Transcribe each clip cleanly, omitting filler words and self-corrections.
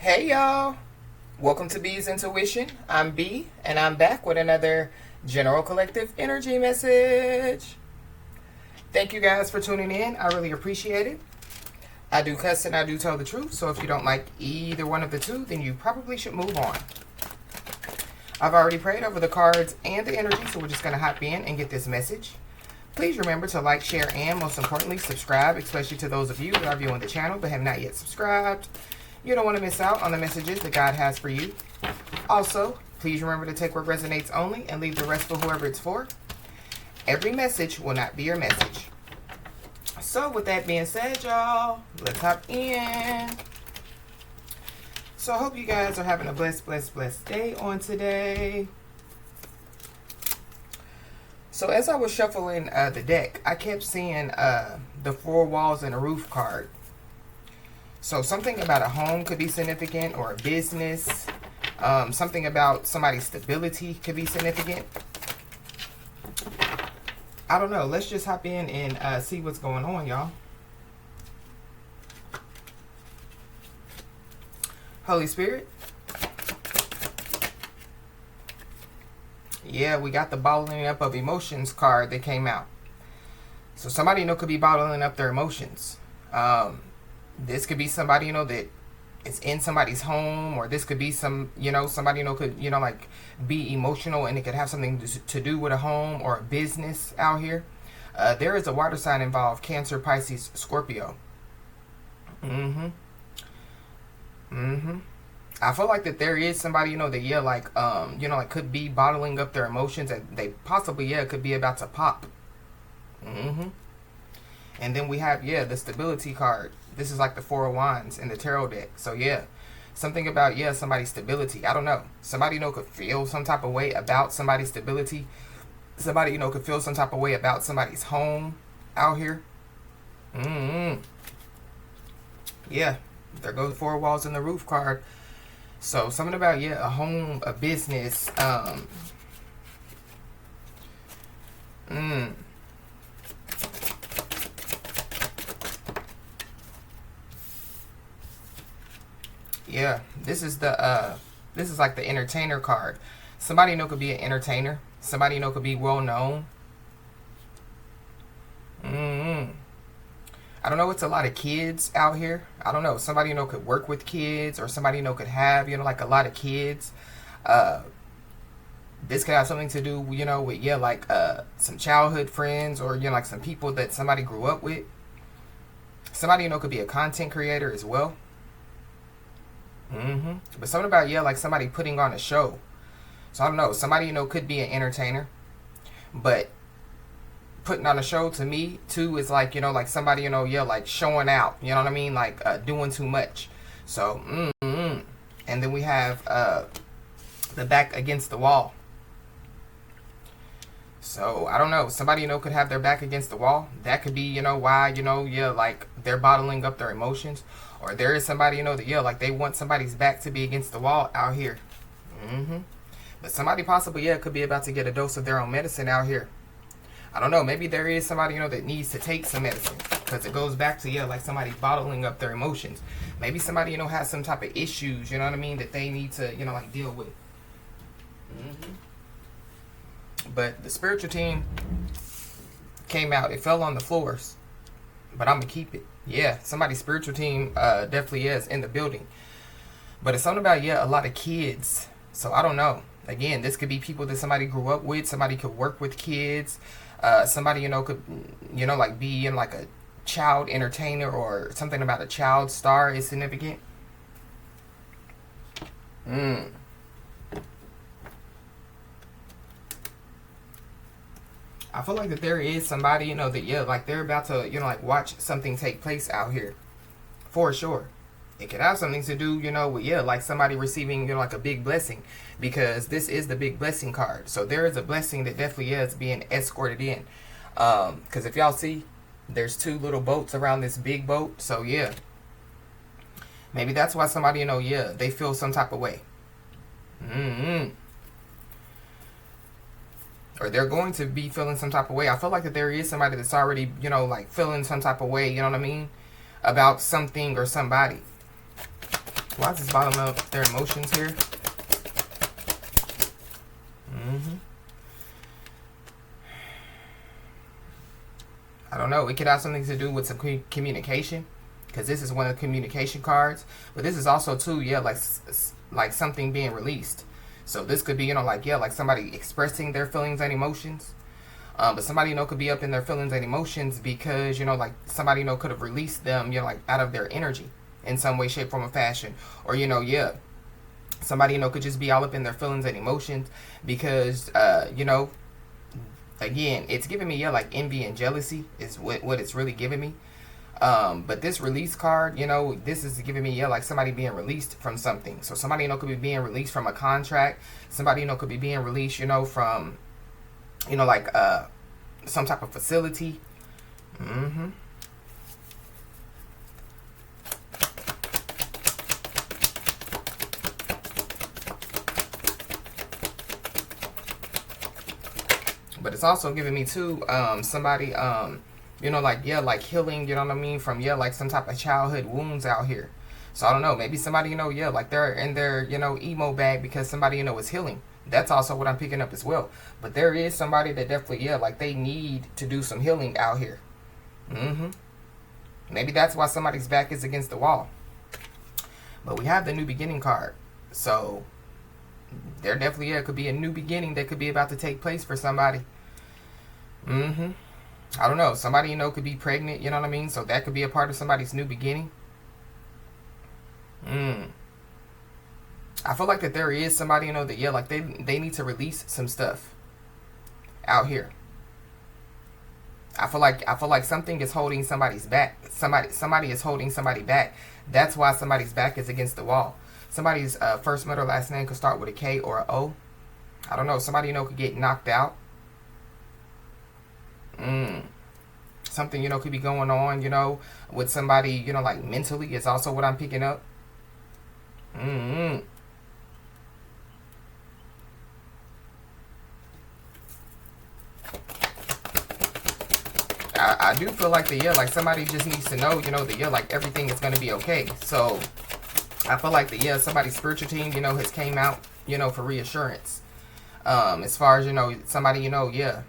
Hey y'all, welcome to B's Intuition. I'm B, and I'm back with another General Collective Energy message. Thank you guys for tuning in. I really appreciate it. I do cuss and I do tell the truth, so if you don't like either one of the two, then you probably should move on. I've already prayed over the cards and the energy, so we're just going to hop in and get this message. Please remember to like, share, and most importantly, subscribe, especially to those of you that are viewing the channel but have not yet subscribed. You don't want to miss out on the messages that God has for you. Also, please remember to take what resonates only and leave the rest for whoever it's for. Every message will not be your message. So with that being said, y'all, let's hop in. So I hope you guys are having a blessed day on today. So as I was shuffling the deck, I kept seeing the four walls and a roof card. So something about a home could be significant, or a business. Something about somebody's stability could be significant. I don't know. Let's just hop in and see what's going on, y'all. Holy Spirit. Yeah, we got the bottling up of emotions card that came out. So somebody, could be bottling up their emotions. This could be somebody, that is in somebody's home, or this could be somebody, could, like be emotional, and it could have something to do with a home or a business out here. There is a water sign involved: Cancer, Pisces, Scorpio. I feel like that there is somebody, that, like could be bottling up their emotions, and they possibly, could be about to pop. And then we have, the stability card. This is like the Four of Wands in the tarot deck. So, something about, somebody's stability. I don't know. Somebody, could feel some type of way about somebody's stability. Somebody, could feel some type of way about somebody's home out here. Yeah, there goes the Four Walls and the Roof card. So, something about, a home, a business. Yeah, this is like the entertainer card. Somebody could be an entertainer. Somebody could be well known. I don't know. It's a lot of kids out here. I don't know. Somebody could work with kids, or somebody could have like a lot of kids. This could have something to do, with like some childhood friends, or like some people that somebody grew up with. Somebody could be a content creator as well. But something about, like somebody putting on a show. So I don't know. Somebody, could be an entertainer. But putting on a show, to me, too, is like, like somebody, like showing out. You know what I mean? Like doing too much. So, And then we have the back against the wall. So, I don't know. Somebody, could have their back against the wall. That could be, why, like they're bottling up their emotions. Or there is somebody, that, like they want somebody's back to be against the wall out here. But somebody possibly, could be about to get a dose of their own medicine out here. I don't know. Maybe there is somebody, that needs to take some medicine. Because it goes back to, like somebody bottling up their emotions. Maybe somebody, has some type of issues, you know what I mean, that they need to, like deal with. But the spiritual team came out. It fell on the floors. But I'm going to keep it. Yeah, somebody's spiritual team definitely is in the building. But it's something about, a lot of kids. So I don't know. Again, this could be people that somebody grew up with. Somebody could work with kids. Somebody, could, like be in like a child entertainer, or something about a child star is significant. I feel like that there is somebody, that, like they're about to, like watch something take place out here. For sure. It could have something to do, with, like somebody receiving, like a big blessing. Because this is the big blessing card. So there is a blessing that definitely is being escorted in. Because if y'all see, there's two little boats around this big boat. So, yeah. Maybe that's why somebody, they feel some type of way. Or they're going to be feeling some type of way. I feel like that there is somebody that's already, like feeling some type of way, you know what I mean? About something or somebody. Why is this bottling up their emotions here? I don't know. It could have something to do with some communication, because this is one of the communication cards. But this is also too, yeah, like something being released. So this could be, you know, like, yeah, like somebody expressing their feelings and emotions. But somebody, you know, could be up in their feelings and emotions because, you know, like somebody, you know, could have released them, you know, like out of their energy in some way, shape, form, or fashion. Or, you know, yeah, somebody, you know, could just be all up in their feelings and emotions because, you know, again, it's giving me, yeah, like envy and jealousy is what it's really giving me. But this release card, you know, this is giving me, yeah, like somebody being released from something. So somebody, you know, could be being released from a contract. Somebody, you know, could be being released, you know, from, you know, like some type of facility. But it's also giving me too, somebody, you know, like, yeah, like healing, you know what I mean, from, yeah, like some type of childhood wounds out here. So I don't know, maybe somebody, you know, yeah, like they're in their, you know, emo bag because somebody, you know, is healing. That's also what I'm picking up as well. But there is somebody that definitely, yeah, like they need to do some healing out here. Maybe that's why somebody's back is against the wall. But we have the new beginning card. So there definitely, yeah, could be a new beginning that could be about to take place for somebody. I don't know. Somebody, you know, could be pregnant, you know what I mean? So that could be a part of somebody's new beginning. I feel like that there is somebody, you know, that, yeah, like they need to release some stuff out here. I feel like something is holding somebody's back. Somebody is holding somebody back. That's why somebody's back is against the wall. Somebody's first, middle, last name could start with a K or a O. I don't know. Somebody, you know, could get knocked out. Something, you know, could be going on, you know, with somebody, you know, like mentally is also what I'm picking up. I do feel like that, yeah, like somebody just needs to know, you know, that, yeah, like everything is going to be okay. So I feel like that, yeah, somebody's spiritual team, you know, has came out, you know, for reassurance. As far as, you know, somebody, you know, yeah,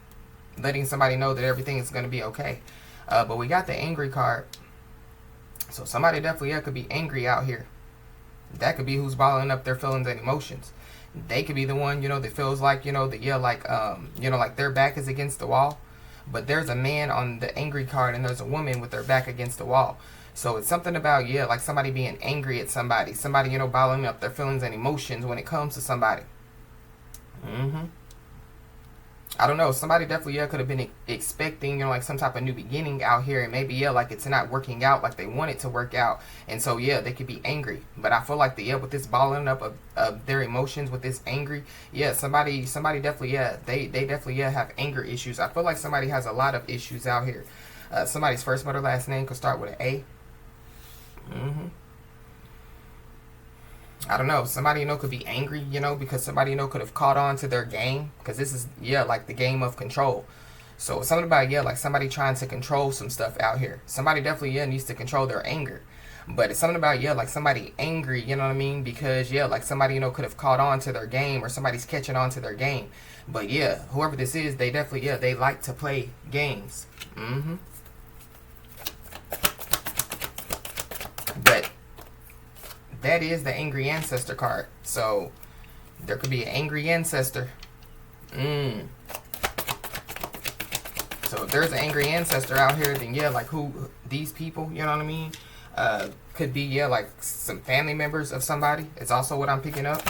letting somebody know that everything is going to be okay. But we got the angry card. So somebody definitely, yeah, could be angry out here. That could be who's bottling up their feelings and emotions. They could be the one, you know, that feels like, you know, that, yeah, like, you know, like their back is against the wall. But there's a man on the angry card and there's a woman with their back against the wall. So it's something about, yeah, like somebody being angry at somebody. Somebody, you know, bottling up their feelings and emotions when it comes to somebody. I don't know. Somebody definitely, yeah, could have been expecting, you know, like some type of new beginning out here. And maybe, yeah, like it's not working out like they want it to work out. And so, yeah, they could be angry. But I feel like, yeah, with this balling up of their emotions, with this angry, yeah, somebody definitely, yeah, they definitely, yeah, have anger issues. I feel like somebody has a lot of issues out here. Somebody's first, middle, last name could start with an A. I don't know. Somebody, you know, could be angry, you know, because somebody, you know, could have caught on to their game. Because this is, yeah, like the game of control. So something about, yeah, like somebody trying to control some stuff out here. Somebody definitely, yeah, needs to control their anger. But it's something about, yeah, like somebody angry, you know what I mean? Because, yeah, like somebody, you know, could have caught on to their game or somebody's catching on to their game. But, yeah, whoever this is, they definitely, yeah, they like to play games. But that is the angry ancestor card. So there could be an angry ancestor. So if there's an angry ancestor out here, then yeah, like who these people, you know what I mean? Could be, yeah, like some family members of somebody. It's also what I'm picking up.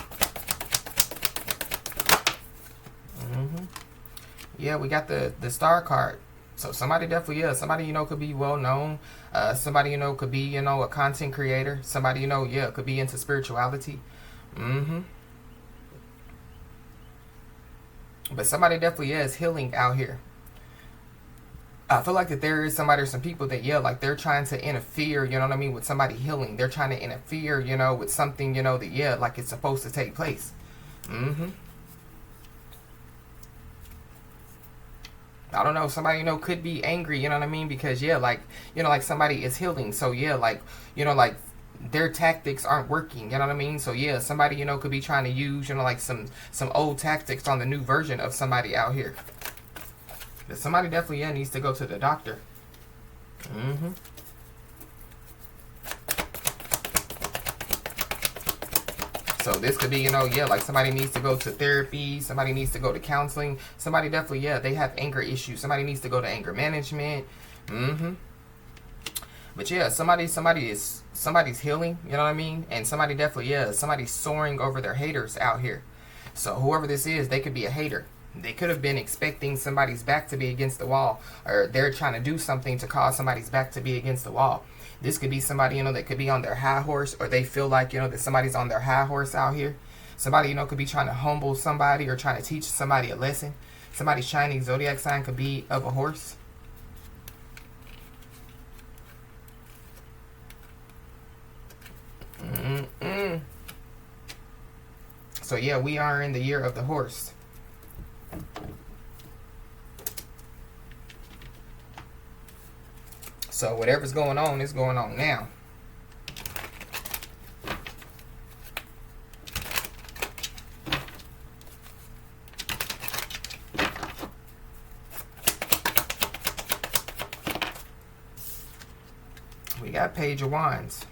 Yeah, we got the star card. So somebody definitely, yeah, somebody, you know, could be well known. Somebody, you know, could be, you know, a content creator. Somebody, you know, yeah, could be into spirituality. But somebody definitely, yeah, is healing out here. I feel like that there is somebody or some people that, yeah, like they're trying to interfere, you know what I mean, with somebody healing. They're trying to interfere, you know, with something, you know, that, yeah, like it's supposed to take place. I don't know, somebody, you know, could be angry, you know what I mean? Because, yeah, like, you know, like somebody is healing. So, yeah, like, you know, like their tactics aren't working, you know what I mean? So yeah, somebody, you know, could be trying to use, you know, like some old tactics on the new version of somebody out here. But somebody definitely, yeah, needs to go to the doctor. So this could be, you know, yeah, like somebody needs to go to therapy. Somebody needs to go to counseling. Somebody definitely, yeah, they have anger issues. Somebody needs to go to anger management. But yeah, somebody's healing, you know what I mean? And somebody definitely, yeah, somebody's soaring over their haters out here. So whoever this is, they could be a hater. They could have been expecting somebody's back to be against the wall, or they're trying to do something to cause somebody's back to be against the wall. This could be somebody, you know, that could be on their high horse, or they feel like, you know, that somebody's on their high horse out here. Somebody, you know, could be trying to humble somebody or trying to teach somebody a lesson. Somebody's shining zodiac sign could be of a horse. So yeah, we are in the year of the horse. So whatever's going on is going on now. We got Page of Wands.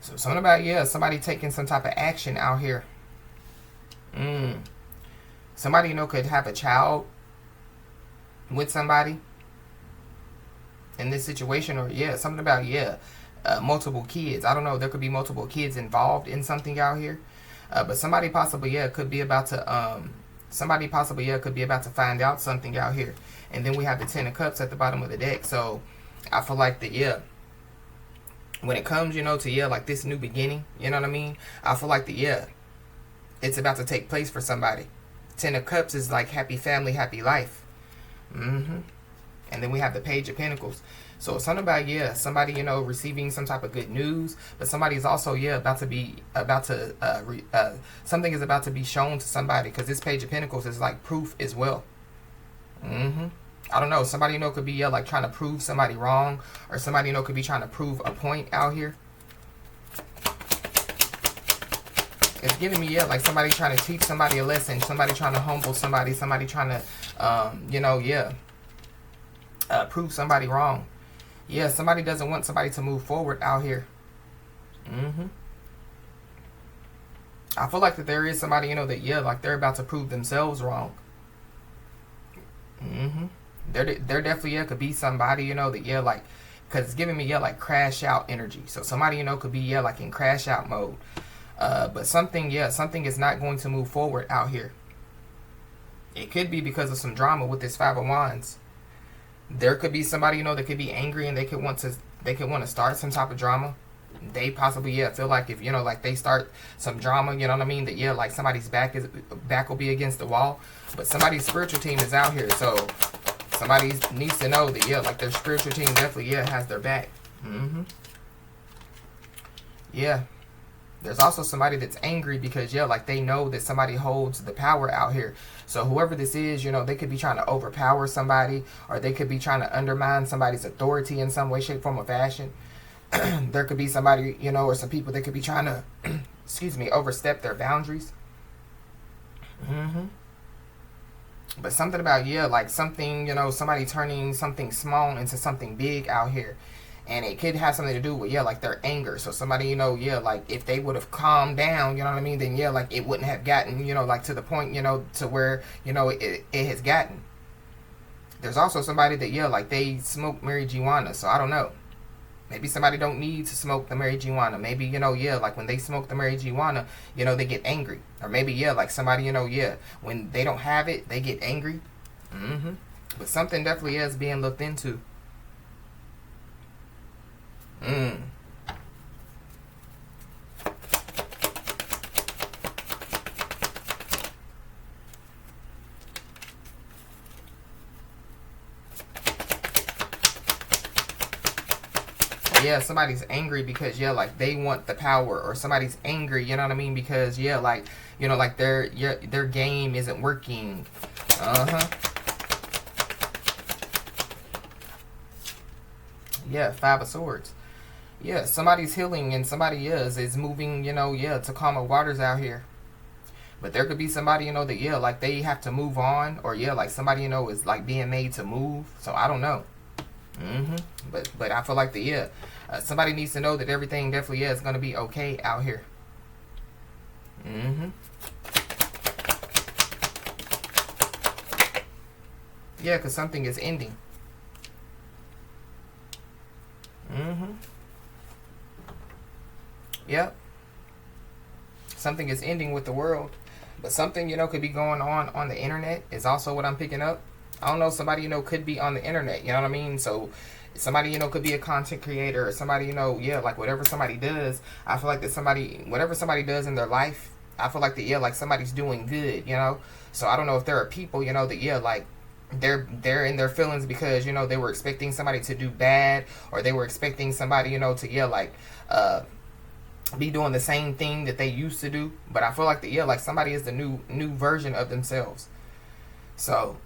So something about, yeah, somebody taking some type of action out here. Somebody, you know, could have a child with somebody in this situation, or yeah, something about, yeah, multiple kids. I don't know, there could be multiple kids involved in something out here. But somebody possibly, yeah, could be about to somebody possibly, yeah, could be about to find out something out here. And then we have the Ten of Cups at the bottom of the deck. So I feel like that, yeah, when it comes, you know, to, yeah, like this new beginning, you know what I mean? I feel like that, yeah, it's about to take place for somebody. Ten of Cups is like happy family, happy life. And then we have the Page of Pentacles. So something about, yeah, somebody, you know, receiving some type of good news, but somebody's also, yeah, something is about to be shown to somebody, because this Page of Pentacles is like proof as well. I don't know, somebody, you know, could be, yeah, like trying to prove somebody wrong, or somebody, you know, could be trying to prove a point out here. It's giving me, yeah, like somebody trying to teach somebody a lesson, somebody trying to humble somebody, somebody trying to, you know, yeah, prove somebody wrong. Yeah, somebody doesn't want somebody to move forward out here. I feel like that there is somebody, you know, that, yeah, like they're about to prove themselves wrong. There definitely, yeah, could be somebody, you know, that, yeah, like, because it's giving me, yeah, like crash out energy. So somebody, you know, could be, yeah, like in crash out mode. But something, yeah, something is not going to move forward out here. It could be because of some drama with this Five of Wands. There could be somebody, you know, that could be angry, and they could want to start some type of drama. They possibly, yeah, feel like if, you know, like they start some drama, you know what I mean, that, yeah, like somebody's back will be against the wall. But somebody's spiritual team is out here, so somebody needs to know that, yeah, like their spiritual team definitely, yeah, has their back. Yeah. There's also somebody that's angry because, yeah, like they know that somebody holds the power out here. So whoever this is, you know, they could be trying to overpower somebody, or they could be trying to undermine somebody's authority in some way, shape, form, or fashion. There could be somebody, you know, or some people that could be trying to, excuse me, overstep their boundaries. But something about, yeah, like something, you know, somebody turning something small into something big out here. And it could have something to do with, yeah, like their anger. So somebody, you know, yeah, like if they would have calmed down, you know what I mean, then, yeah, like it wouldn't have gotten, you know, like to the point, you know, to where, you know, it has gotten. There's also somebody that, yeah, like they smoke marijuana. So I don't know. Maybe somebody don't need to smoke the marijuana. Maybe, you know, yeah, like when they smoke the marijuana, you know, they get angry. Or maybe, yeah, like somebody, you know, yeah, when they don't have it, they get angry. But something definitely is being looked into. Yeah, somebody's angry because, yeah, like they want the power, or somebody's angry, you know what I mean, because, yeah, like, you know, like their game isn't working. Yeah, Five of Swords. Yeah, somebody's healing and somebody is moving, yeah, to calmer waters out here. But there could be somebody, that, yeah, like they have to move on, or, yeah, like somebody, is like being made to move. So I don't know. But I feel like somebody needs to know that everything definitely is going to be okay out here. Yeah, because something is ending. Yep. Something is ending with the world. But something, could be going on the internet is also what I'm picking up. I don't know, somebody, could be on the internet, you know what I mean? So somebody, could be a content creator, or somebody, yeah, like whatever somebody does, I feel like that whatever somebody does in their life, I feel like that, yeah, like somebody's doing good, So I don't know if there are people, that, yeah, like they're in their feelings because, they were expecting somebody to do bad, or they were expecting somebody, to, yeah, like, be doing the same thing that they used to do. But I feel like that, yeah, like somebody is the new version of themselves. So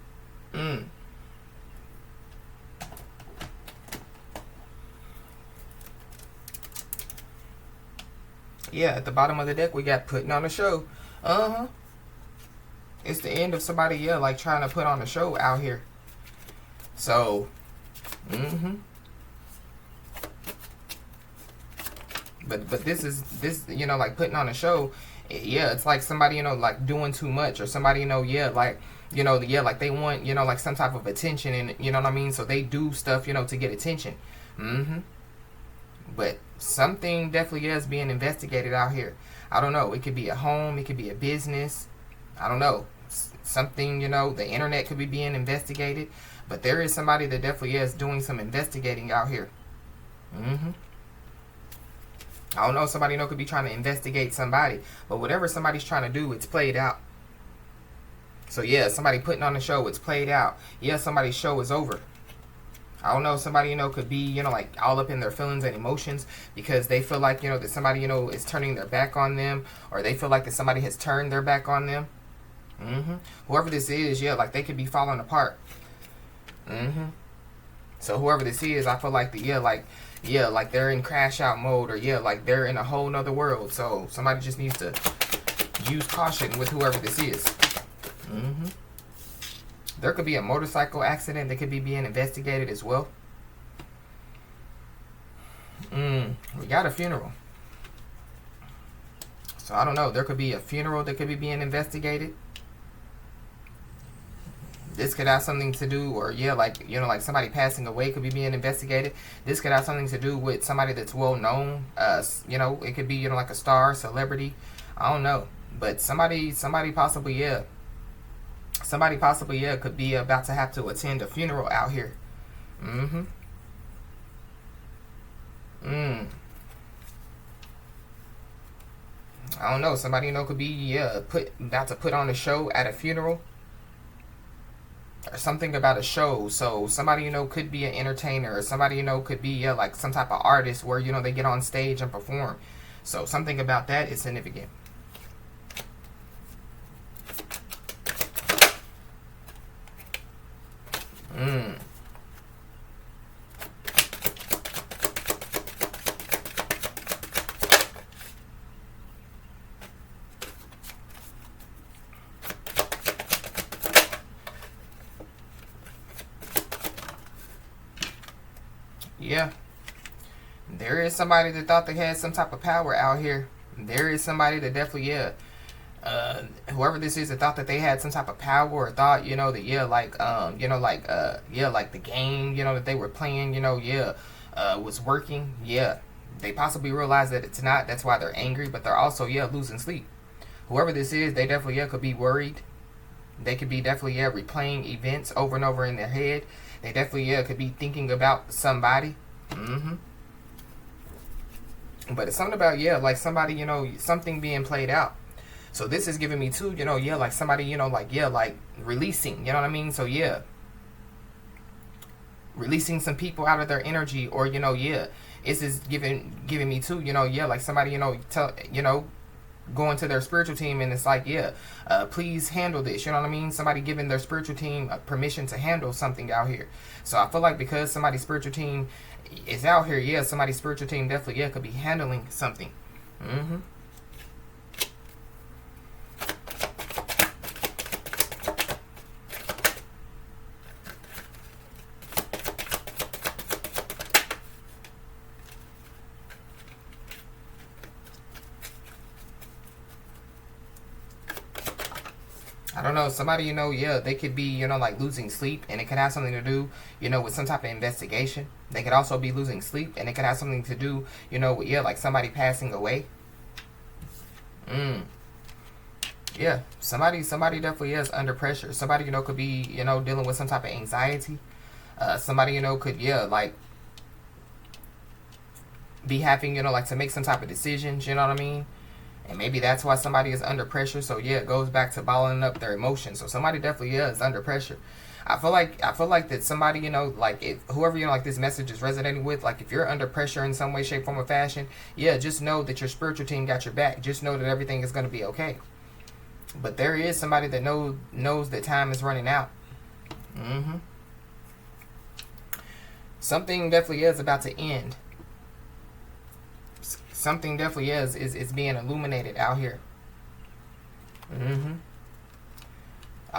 yeah, at the bottom of the deck we got putting on a show. It's the end of somebody, yeah, like trying to put on a show out here. So But this, like putting on a show, yeah, it's like somebody, like doing too much, or somebody, yeah, like, yeah, like they want, like some type of attention, and you know what I mean? So they do stuff, to get attention. But something definitely is being investigated out here. I don't know. It could be a home, it could be a business. I don't know. Something, the internet could be being investigated. But there is somebody that definitely is doing some investigating out here. I don't know, somebody could be trying to investigate somebody. But whatever somebody's trying to do, it's played out. So yeah, somebody putting on the show, it's played out. Yeah, somebody's show is over. I don't know, somebody, could be, like all up in their feelings and emotions because they feel like, that somebody, is turning their back on them, or they feel like that somebody has turned their back on them. Whoever this is, yeah, like they could be falling apart. So whoever this is, I feel like like they're in crash out mode, or yeah, like they're in a whole nother world. So somebody just needs to use caution with whoever this is. There could be a motorcycle accident that could be being investigated as well. We got a funeral. So I don't know. There could be a funeral that could be being investigated. This could have something to do, or yeah, like, like somebody passing away could be being investigated. This could have something to do with somebody that's well known. It could be, like a star, celebrity. I don't know. But somebody possibly, yeah. Somebody possibly, yeah, could be about to have to attend a funeral out here. I don't know. Somebody, could be, yeah, about to put on a show at a funeral. Or something about a show. So somebody, could be an entertainer, or somebody, could be, yeah, like some type of artist where, they get on stage and perform. So something about that is significant. Yeah. There is somebody that thought they had some type of power out here. There is somebody that definitely, yeah. Whoever this is that thought that they had some type of power, or thought, that, yeah, like, yeah, like the game, that they were playing, was working. Yeah. They possibly realize that it's not. That's why they're angry, but they're also, yeah, losing sleep. Whoever this is, they definitely, yeah, could be worried. They could be definitely, yeah, replaying events over and over in their head. They definitely, yeah, could be thinking about somebody. But it's something about, yeah, like somebody, something being played out. So this is giving me too, yeah, like somebody, like, yeah, like releasing, you know what I mean? So yeah, releasing some people out of their energy, or, yeah, this is giving me too, yeah, like somebody, going to their spiritual team, and it's like, yeah, please handle this, you know what I mean? Somebody giving their spiritual team permission to handle something out here. So I feel like because somebody's spiritual team It's out here. Yeah, somebody's spiritual team definitely, yeah, could be handling something. Mm-hmm. I don't know, somebody, yeah, they could be, like losing sleep, and it could have something to do, with some type of investigation. They could also be losing sleep, and it could have something to do, with, yeah, like somebody passing away. Yeah, somebody definitely is under pressure. Somebody, could be, dealing with some type of anxiety. Somebody, could, yeah, like be having, like to make some type of decisions, you know what I mean? And maybe that's why somebody is under pressure. So yeah, it goes back to bottling up their emotions. So somebody definitely, yeah, is under pressure. I feel like that somebody, like if whoever, like this message is resonating with, like if you're under pressure in some way, shape, form, or fashion, yeah, just know that your spiritual team got your back. Just know that everything is going to be okay. But there is somebody that knows that time is running out. Something definitely is about to end. Something definitely is being illuminated out here. I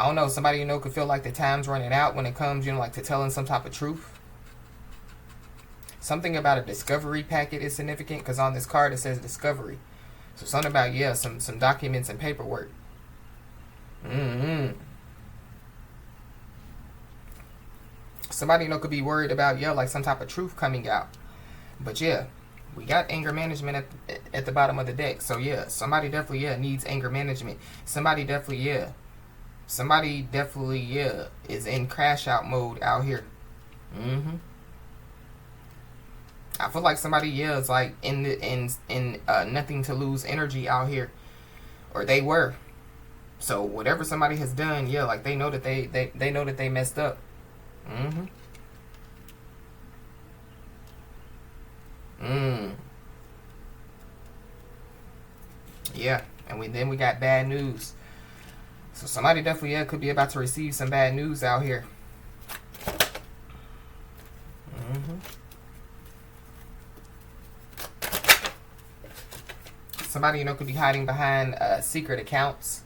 don't know, somebody, could feel like the time's running out when it comes, like to telling some type of truth. Something about a discovery packet is significant, because on this card it says discovery. So something about, yeah, some documents and paperwork. Somebody, could be worried about, yeah, like some type of truth coming out. But yeah, we got anger management at the bottom of the deck. So yeah, somebody definitely, yeah, needs anger management. Somebody definitely, yeah, is in crash out mode out here. I feel like somebody, yeah, is like in nothing to lose energy out here, or they were. So whatever somebody has done, yeah, like they know that they know that they messed up. Yeah, and then we got bad news. So somebody definitely, yeah, could be about to receive some bad news out here. Somebody, could be hiding behind secret accounts.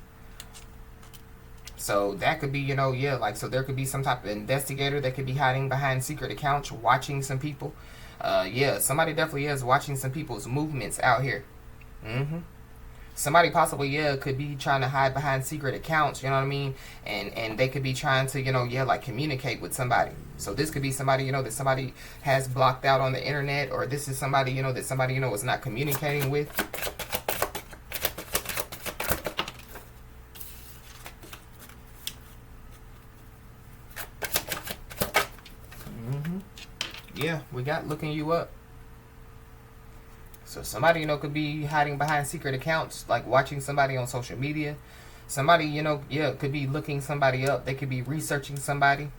So that could be, yeah, like, so there could be some type of investigator that could be hiding behind secret accounts, watching some people. Yeah, somebody definitely is watching some people's movements out here. Somebody possibly, yeah, could be trying to hide behind secret accounts, you know what I mean? And they could be trying to, yeah, like communicate with somebody. So this could be somebody, that somebody has blocked out on the internet, or this is somebody, that somebody, is not communicating with. Yeah, we got looking you up. So somebody, could be hiding behind secret accounts, like watching somebody on social media. Somebody, yeah, could be looking somebody up. They could be researching somebody.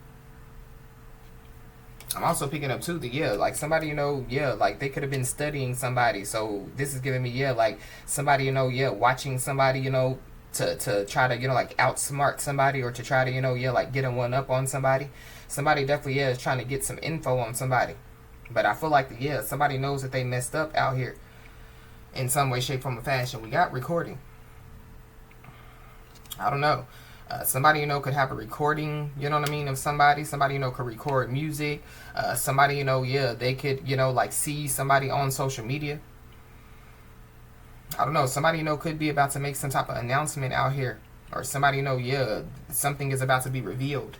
I'm also picking up too, yeah, like somebody, yeah, like they could have been studying somebody. So this is giving me, yeah, like somebody, yeah, watching somebody, to try to, like outsmart somebody, or to try to, yeah, like get a one up on somebody. Somebody definitely, yeah, is trying to get some info on somebody. But I feel like, yeah, somebody knows that they messed up out here in some way, shape, form, or fashion. We got recording. I don't know. Somebody, could have a recording, you know what I mean, of somebody. Somebody, could record music. Somebody, yeah, they could, like see somebody on social media. I don't know. Somebody, could be about to make some type of announcement out here. Or somebody, yeah, something is about to be revealed.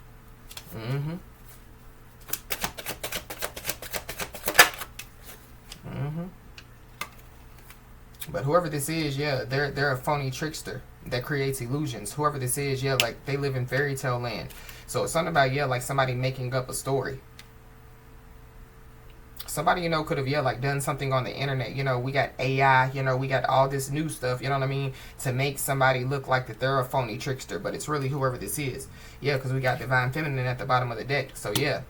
But whoever this is, yeah, they're a phony trickster that creates illusions. Whoever this is, yeah, like they live in fairy tale land. So it's something about, yeah, like somebody making up a story. Somebody, could have, yeah, like done something on the internet. We got AI, we got all this new stuff, you know what I mean, to make somebody look like that they're a phony trickster. But it's really whoever this is. Yeah, because we got Divine Feminine at the bottom of the deck. So yeah,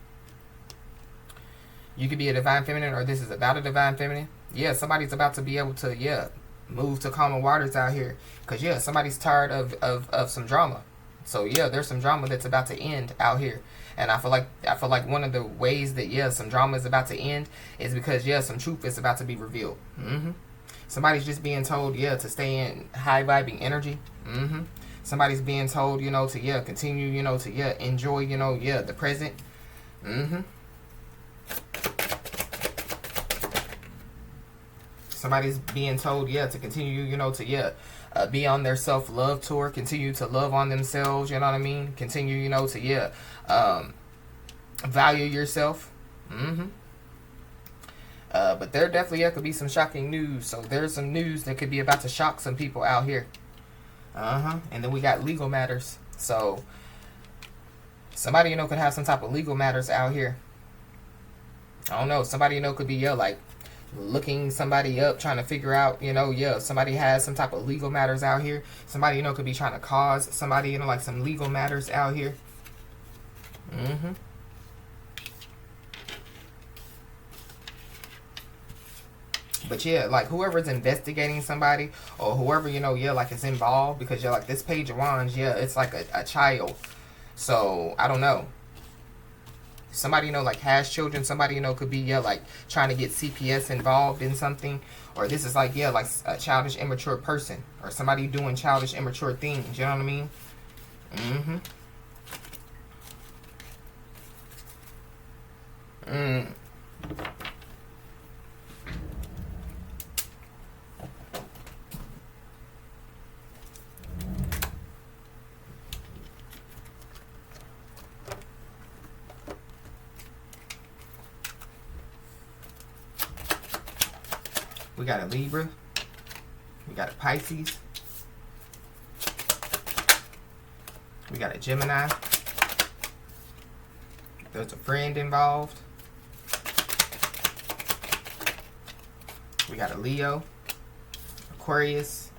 you could be a Divine Feminine, or this is about a Divine Feminine. Yeah, somebody's about to be able to, yeah, move to calmer waters out here. Because, yeah, somebody's tired of some drama. So yeah, there's some drama that's about to end out here. And I feel like one of the ways that yeah, some drama is about to end is because yeah, some truth is about to be revealed. Somebody's just being told yeah to stay in high vibing energy. Somebody's being told to yeah continue to yeah enjoy yeah the present. Somebody's being told yeah to continue to yeah be on their self-love tour, continue to love on themselves, you know what I mean, continue to yeah value yourself. But there definitely could be some shocking news. So there's some news that could be about to shock some people out here. And then we got legal matters. So somebody could have some type of legal matters out here. I don't know. Somebody could be like looking somebody up, trying to figure out yeah somebody has some type of legal matters out here. Somebody could be trying to cause somebody like some legal matters out here. But yeah, like whoever's investigating somebody or whoever, yeah, like is involved, because you're like this Page of Wands, yeah, it's like a child. So I don't know. Somebody, like has children. Somebody, could be, yeah, like trying to get CPS involved in something. Or this is like, yeah, like a childish, immature person. Or somebody doing childish, immature things. You know what I mean? We got a Libra. We got a Pisces. We got a Gemini. There's a friend involved. We got a Leo, Aquarius,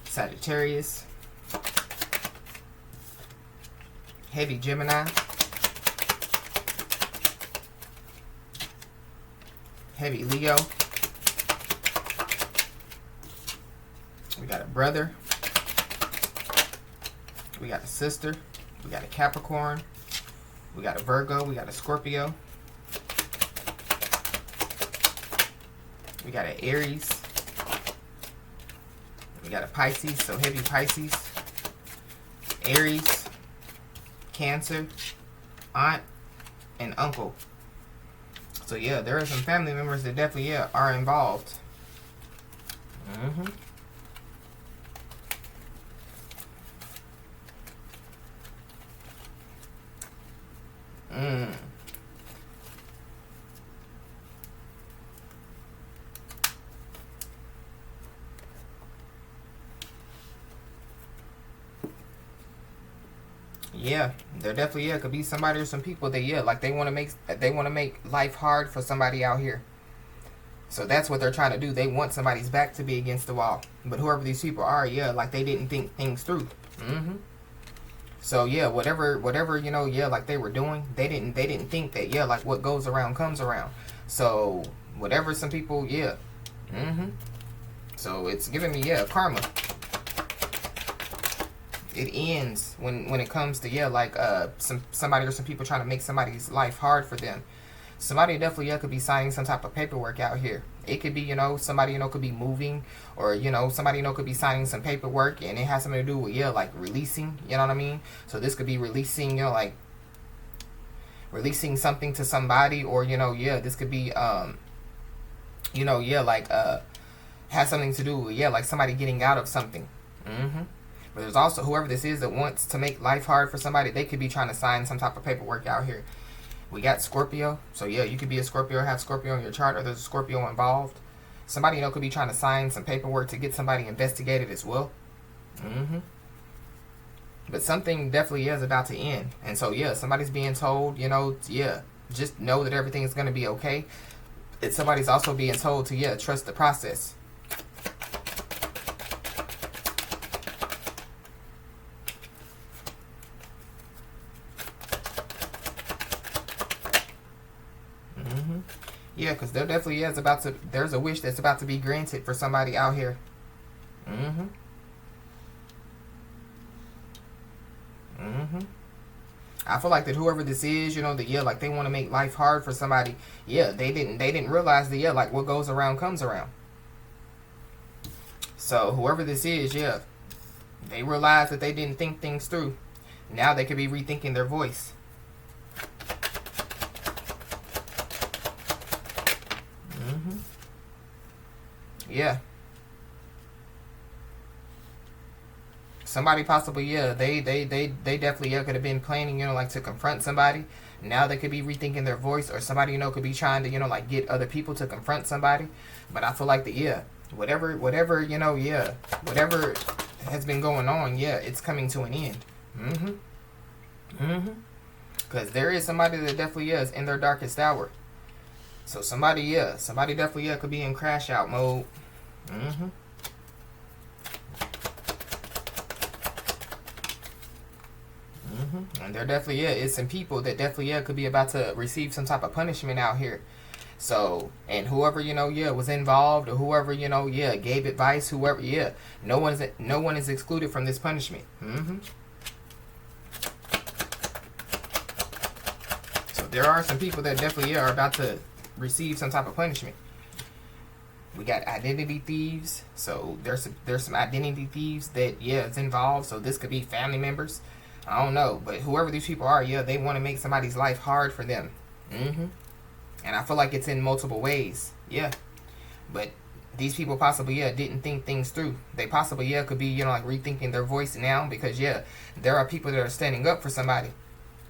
Sagittarius, heavy Gemini, heavy Leo. We got a brother. We got a sister. We got a Capricorn. We got a Virgo. We got a Scorpio. We got an Aries. We got a Pisces, so heavy Pisces. Aries, Cancer, aunt, and uncle. So yeah, there are some family members that definitely are involved. Yeah, there definitely could be somebody or some people that like they want to make life hard for somebody out here. So that's what they're trying to do. They want somebody's back to be against the wall. But whoever these people are, like they didn't think things through. So yeah, whatever like they were doing, they didn't think that like what goes around comes around. So whatever some people So it's giving me karma. It ends when it comes to like somebody or some people trying to make somebody's life hard for them. Somebody definitely could be signing some type of paperwork out here. It could be somebody could be moving, or somebody could be signing some paperwork, and it has something to do with like releasing. You know what I mean? So this could be releasing like releasing something to somebody, or this could be like has something to do with like somebody getting out of something. But there's also whoever this is that wants to make life hard for somebody. They could be trying to sign some type of paperwork out here. We got Scorpio. So yeah, you could be a Scorpio or have Scorpio in your chart, or there's a Scorpio involved. Somebody could be trying to sign some paperwork to get somebody investigated as well. But something definitely is about to end. And so yeah, somebody's being told, just know that everything is going to be okay. And somebody's also being told to trust the process. Yeah, because there definitely is there's a wish that's about to be granted for somebody out here. Mm-hmm. I feel like that whoever this is, you know, that yeah, like they want to make life hard for somebody. Yeah, they didn't realize that yeah, like what goes around comes around. So whoever this is, yeah, they realize that they didn't think things through. Now they could be rethinking their voice. Mm-hmm. Yeah. Somebody possibly, yeah, they definitely yeah, could have been planning, you know, like to confront somebody. Now they could be rethinking their voice, or somebody, you know, could be trying to, you know, like get other people to confront somebody. But I feel like the yeah, whatever, you know, yeah, whatever has been going on, yeah, it's coming to an end. Mm-hmm. Mm-hmm. Because there is somebody that definitely is in their darkest hour. So somebody definitely yeah could be in crash out mode. Mm-hmm. And there definitely yeah is some people that definitely yeah could be about to receive some type of punishment out here. So, and whoever, you know, yeah, was involved, or whoever, you know, yeah, gave advice, whoever, yeah, no one is excluded from this punishment. Mm-hmm. So there are some people that definitely yeah, are about to receive some type of punishment. We got identity thieves. So there's some identity thieves that yeah is involved. So this could be family members. I don't know, but whoever these people are, yeah, they want to make somebody's life hard for them. Mm-hmm. And I feel like it's in multiple ways. Yeah. But these people possibly, yeah, didn't think things through. They possibly, yeah, could be, you know, like rethinking their voice now because, yeah, there are people that are standing up for somebody.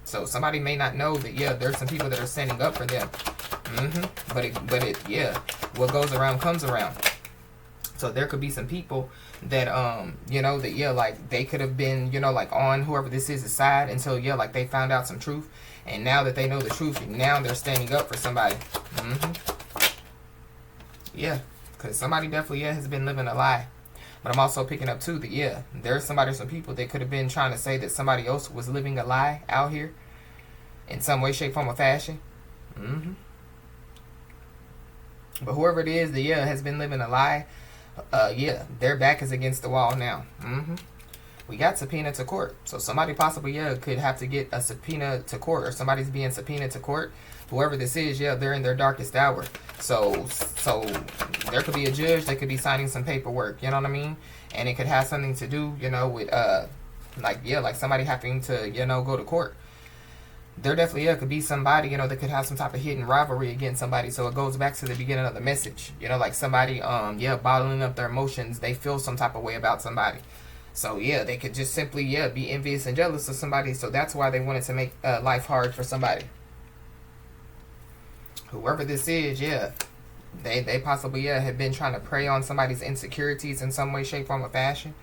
So somebody may not know that, yeah, there's some people that are standing up for them. Mm-hmm. But it, yeah, what goes around comes around. So there could be some people that, you know, that, yeah, like they could have been, you know, like on whoever this is side until, yeah, like they found out some truth. And now that they know the truth, now they're standing up for somebody. Mm-hmm. Yeah, because somebody definitely, yeah, has been living a lie. But I'm also picking up, too, that, yeah, there's somebody, some people that could have been trying to say that somebody else was living a lie out here in some way, shape, form, or fashion. Mm-hmm. But whoever it is that, yeah, has been living a lie, yeah, their back is against the wall now. Mm-hmm. We got subpoena to court. So somebody possibly, yeah, could have to get a subpoena to court, or somebody's being subpoenaed to court. Whoever this is, yeah, they're in their darkest hour. So there could be a judge that could be signing some paperwork, you know what I mean? And it could have something to do, you know, with, like, yeah, like somebody having to, you know, go to court. There definitely, yeah, could be somebody, you know, that could have some type of hidden rivalry against somebody. So it goes back to the beginning of the message. You know, like somebody, yeah, bottling up their emotions. They feel some type of way about somebody. So, yeah, they could just simply, yeah, be envious and jealous of somebody. So that's why they wanted to make life hard for somebody. Whoever this is, yeah, they possibly, yeah, have been trying to prey on somebody's insecurities in some way, shape, form, or fashion.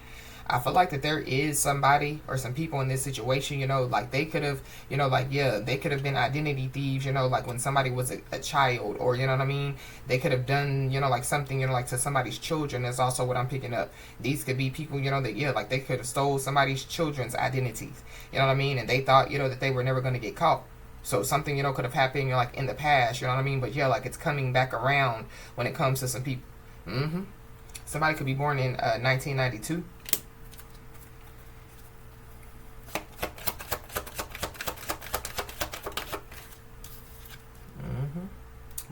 I feel like that there is somebody or some people in this situation, you know, like they could have, you know, like, yeah, they could have been identity thieves, you know, like when somebody was a child, or, you know what I mean? They could have done, you know, like something, you know, like to somebody's children. That's also what I'm picking up. These could be people, you know, that, yeah, like they could have stole somebody's children's identities, you know what I mean? And they thought, you know, that they were never going to get caught. So something, you know, could have happened, you know, like in the past, you know what I mean? But yeah, like it's coming back around when it comes to some people. Mm-hmm. Somebody could be born in 1992.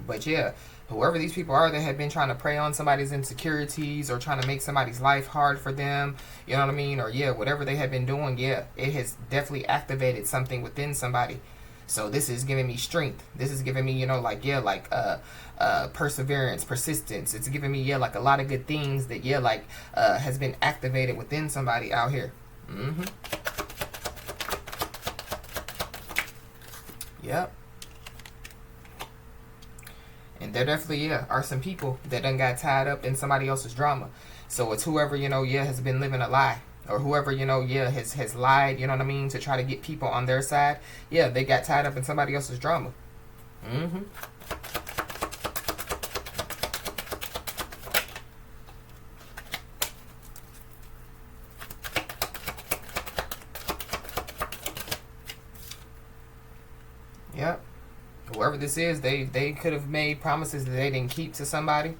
But yeah, whoever these people are that have been trying to prey on somebody's insecurities or trying to make somebody's life hard for them, you know what I mean? Or yeah, whatever they have been doing, yeah, it has definitely activated something within somebody. So this is giving me strength. This is giving me, you know, like, yeah, like perseverance, persistence. It's giving me, yeah, like a lot of good things that, yeah, like has been activated within somebody out here. Mm-hmm. Yep. And there definitely, yeah, are some people that done got tied up in somebody else's drama. So it's whoever, you know, yeah, has been living a lie. Or whoever, you know, yeah, has lied, you know what I mean, to try to get people on their side. Yeah, they got tied up in somebody else's drama. Mm-hmm. Yep. Whoever this is, they could have made promises that they didn't keep to somebody.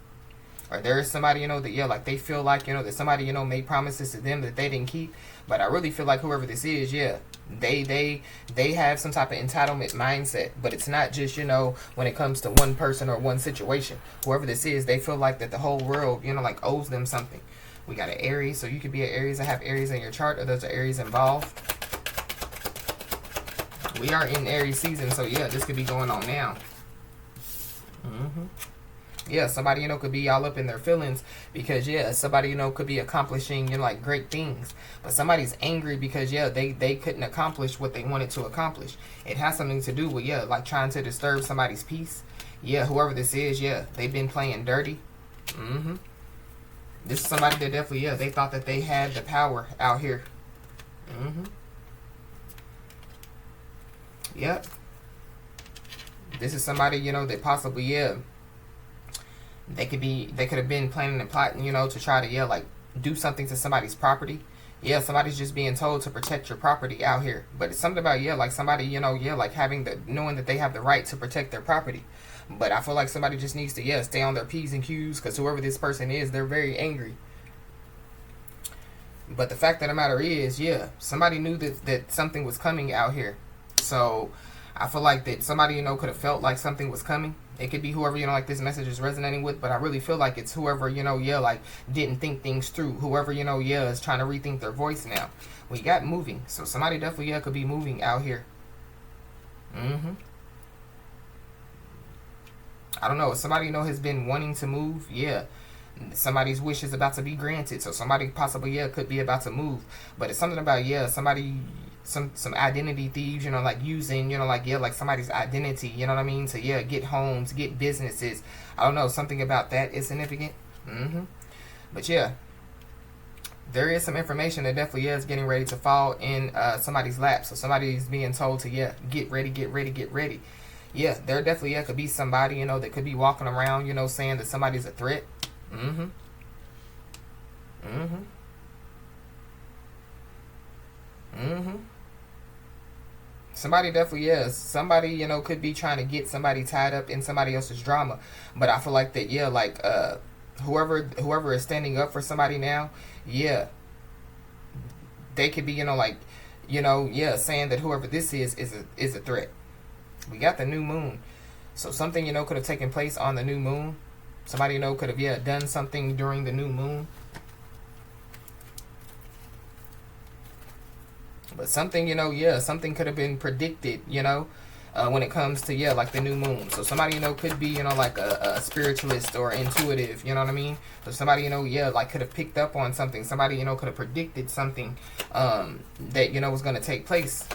Or there is somebody, you know, that, yeah, like they feel like, you know, that somebody, you know, made promises to them that they didn't keep. But I really feel like whoever this is, yeah, they have some type of entitlement mindset. But it's not just, you know, when it comes to one person or one situation. Whoever this is, they feel like that the whole world, you know, like owes them something. We got an Aries, so you could be an Aries and have Aries in your chart, or there's an Aries involved. We are in Aries season, so yeah, this could be going on now. Yeah, somebody, you know, could be all up in their feelings because, yeah, somebody, you know, could be accomplishing, you know, like great things. But somebody's angry because, yeah, they couldn't accomplish what they wanted to accomplish. It has something to do with, yeah, like trying to disturb somebody's peace. Yeah, whoever this is, yeah, they've been playing dirty. This is somebody that definitely, yeah, they thought that they had the power out here. Yep. This is somebody, you know, that possibly, yeah, they could have been planning and plotting, you know, to try to, yeah, like do something to somebody's property. Yeah, somebody's just being told to protect your property out here. But it's something about, yeah, like somebody, you know, yeah, like knowing that they have the right to protect their property. But I feel like somebody just needs to, yeah, stay on their P's and Q's, because whoever this person is, they're very angry. But the fact of the matter is, yeah, somebody knew that something was coming out here. So I feel like that somebody, you know, could have felt like something was coming. It could be whoever, you know, like this message is resonating with, but I really feel like it's whoever, you know, yeah, like didn't think things through. Whoever, you know, yeah, is trying to rethink their voice now. We got moving. So somebody definitely, yeah, could be moving out here. I don't know. If somebody, you know, has been wanting to move, yeah, somebody's wish is about to be granted. So somebody possibly, yeah, could be about to move. But it's something about, yeah, somebody, some identity thieves, you know, like using, you know, like, yeah, like somebody's identity, you know what I mean, to, yeah, get homes, get businesses. I don't know, something about that is significant. But yeah, there is some information that definitely is getting ready to fall in somebody's lap. So somebody's being told to, yeah, get ready, get ready, get ready. Yeah, there definitely, yeah, could be somebody, you know, that could be walking around, you know, saying that somebody's a threat. Somebody definitely is. Somebody, you know, could be trying to get somebody tied up in somebody else's drama. But I feel like that, yeah, like whoever is standing up for somebody now, yeah, they could be, you know, like, you know, yeah, saying that whoever this is a threat. We got the new moon. So something, you know, could have taken place on the new moon. Somebody, you know, could have, yeah, done something during the new moon. But something, you know, yeah, something could have been predicted, you know, when it comes to, yeah, like the new moon. So somebody, you know, could be, you know, like a spiritualist or intuitive, you know what I mean? So somebody, you know, yeah, like could have picked up on something. Somebody, you know, could have predicted something that, you know, was going to take place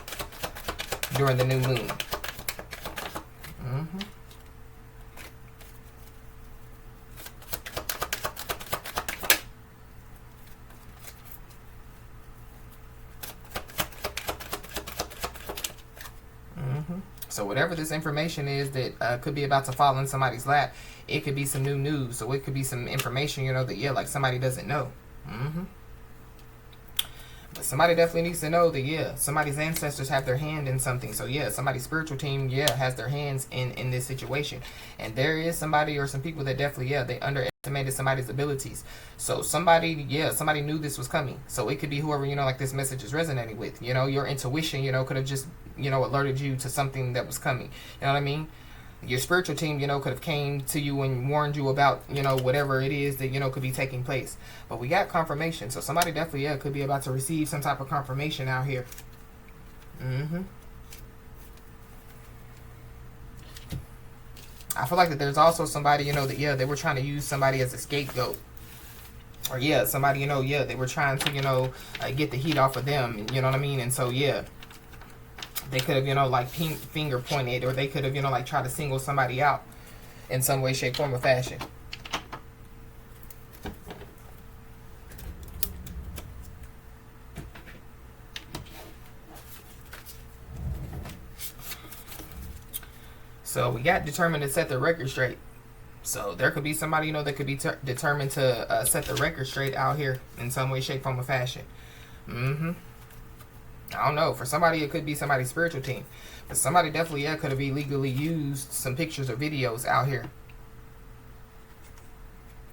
during the new moon. So whatever this information is that could be about to fall in somebody's lap, it could be some new news. So it could be some information, you know, that, yeah, like somebody doesn't know. But somebody definitely needs to know that, yeah, somebody's ancestors have their hand in something. So, yeah, somebody's spiritual team, yeah, has their hands in this situation. And there is somebody or some people that definitely, yeah, they underestimated somebody's abilities. So somebody, yeah, somebody knew this was coming. So it could be whoever, you know, like this message is resonating with. You know, your intuition, you know, could have just, you know, alerted you to something that was coming. You know what I mean? Your spiritual team, you know, could have came to you and warned you about, you know, whatever it is that, you know, could be taking place. But we got confirmation. So somebody definitely, yeah, could be about to receive some type of confirmation out here. I feel like that there's also somebody, you know, that, yeah, they were trying to use somebody as a scapegoat. Or, yeah, somebody, you know, yeah, they were trying to, you know, get the heat off of them. You know what I mean? And so, yeah, they could have, you know, like finger pointed, or they could have, you know, like tried to single somebody out in some way, shape, form, or fashion. So we got determined to set the record straight. So there could be somebody, you know, that could be determined to set the record straight out here in some way, shape, form, or fashion. I don't know. For somebody, it could be somebody's spiritual team. But somebody definitely, yeah, could have illegally used some pictures or videos out here.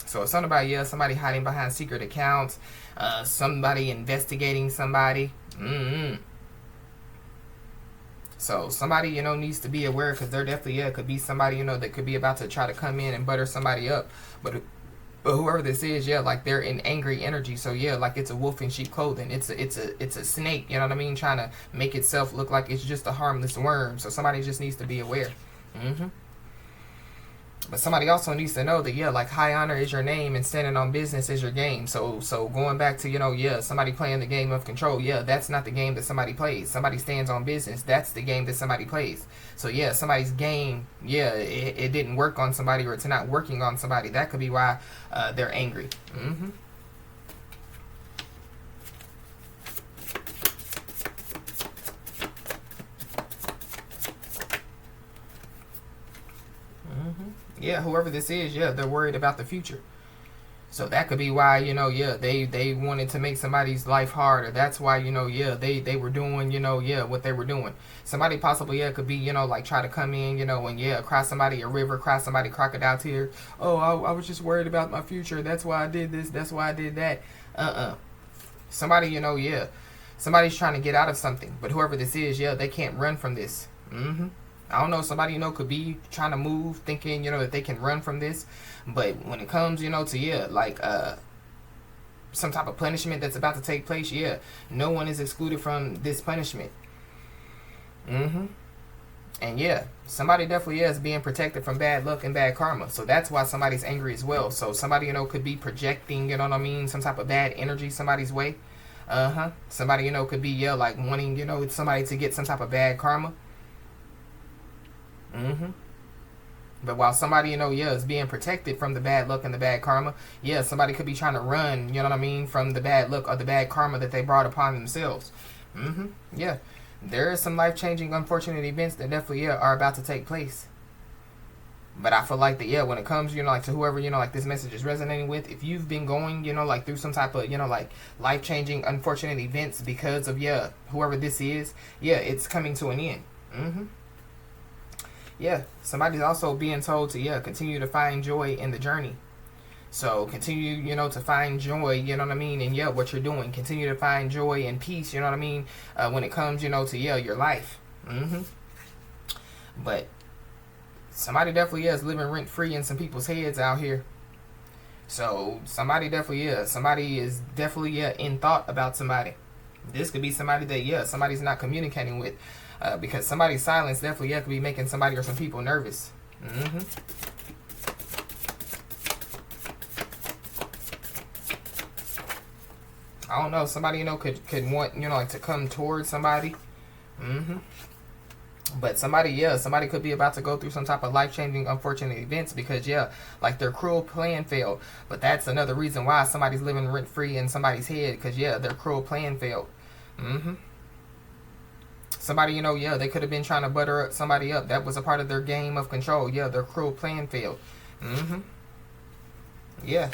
So it's something about, yeah, somebody hiding behind secret accounts, somebody investigating somebody. So somebody, needs to be aware, because there definitely, could be somebody, that could be about to try to come in and butter somebody up. But whoever this is, like they're in angry energy. So like it's a wolf in sheep clothing. It's a snake, you know what I mean? Trying to make itself look like it's just a harmless worm. So somebody just needs to be aware. But somebody also needs to know that, like high honor is your name and standing on business is your game. So going back to, somebody playing the game of control. That's not the game that somebody plays. Somebody stands on business. That's the game that somebody plays. So somebody's game, it didn't work on somebody, or it's not working on somebody. That could be why they're angry. Whoever this is, they're worried about the future. So that could be why, they wanted to make somebody's life harder. That's why, they were doing, what they were doing. Somebody possibly, could be, like try to come in, and cry somebody a river, cry somebody crocodile tears. Oh, I was just worried about my future. That's why I did this. That's why I did that. Somebody, somebody's trying to get out of something. But whoever this is, they can't run from this. I don't know, somebody, could be trying to move, thinking, that they can run from this. But when it comes, to, like, some type of punishment that's about to take place, no one is excluded from this punishment. And somebody definitely is being protected from bad luck and bad karma. So that's why somebody's angry as well. So somebody, could be projecting, some type of bad energy somebody's way. Somebody, could be, like wanting, somebody to get some type of bad karma. But while somebody, is being protected from the bad luck and the bad karma, somebody could be trying to run, from the bad luck or the bad karma that they brought upon themselves. There is some life-changing, unfortunate events that definitely, are about to take place. But I feel like that, when it comes, like to whoever, like this message is resonating with, if you've been going, like through some type of, like life-changing, unfortunate events because of, whoever this is, it's coming to an end. Somebody's also being told to, continue to find joy in the journey. So continue, to find joy, in, what you're doing. Continue to find joy and peace, when it comes, to, your life. But somebody definitely is living rent-free in some people's heads out here. So somebody definitely is. Somebody is definitely, in thought about somebody. This could be somebody that, somebody's not communicating with. Because somebody's silence definitely could be making somebody or some people nervous. I don't know. Somebody, could want, like to come towards somebody. But somebody could be about to go through some type of life-changing, unfortunate events because, like their cruel plan failed. But that's another reason why somebody's living rent-free in somebody's head because, their cruel plan failed. Somebody, they could have been trying to butter somebody up. That was a part of their game of control. Their cruel plan failed.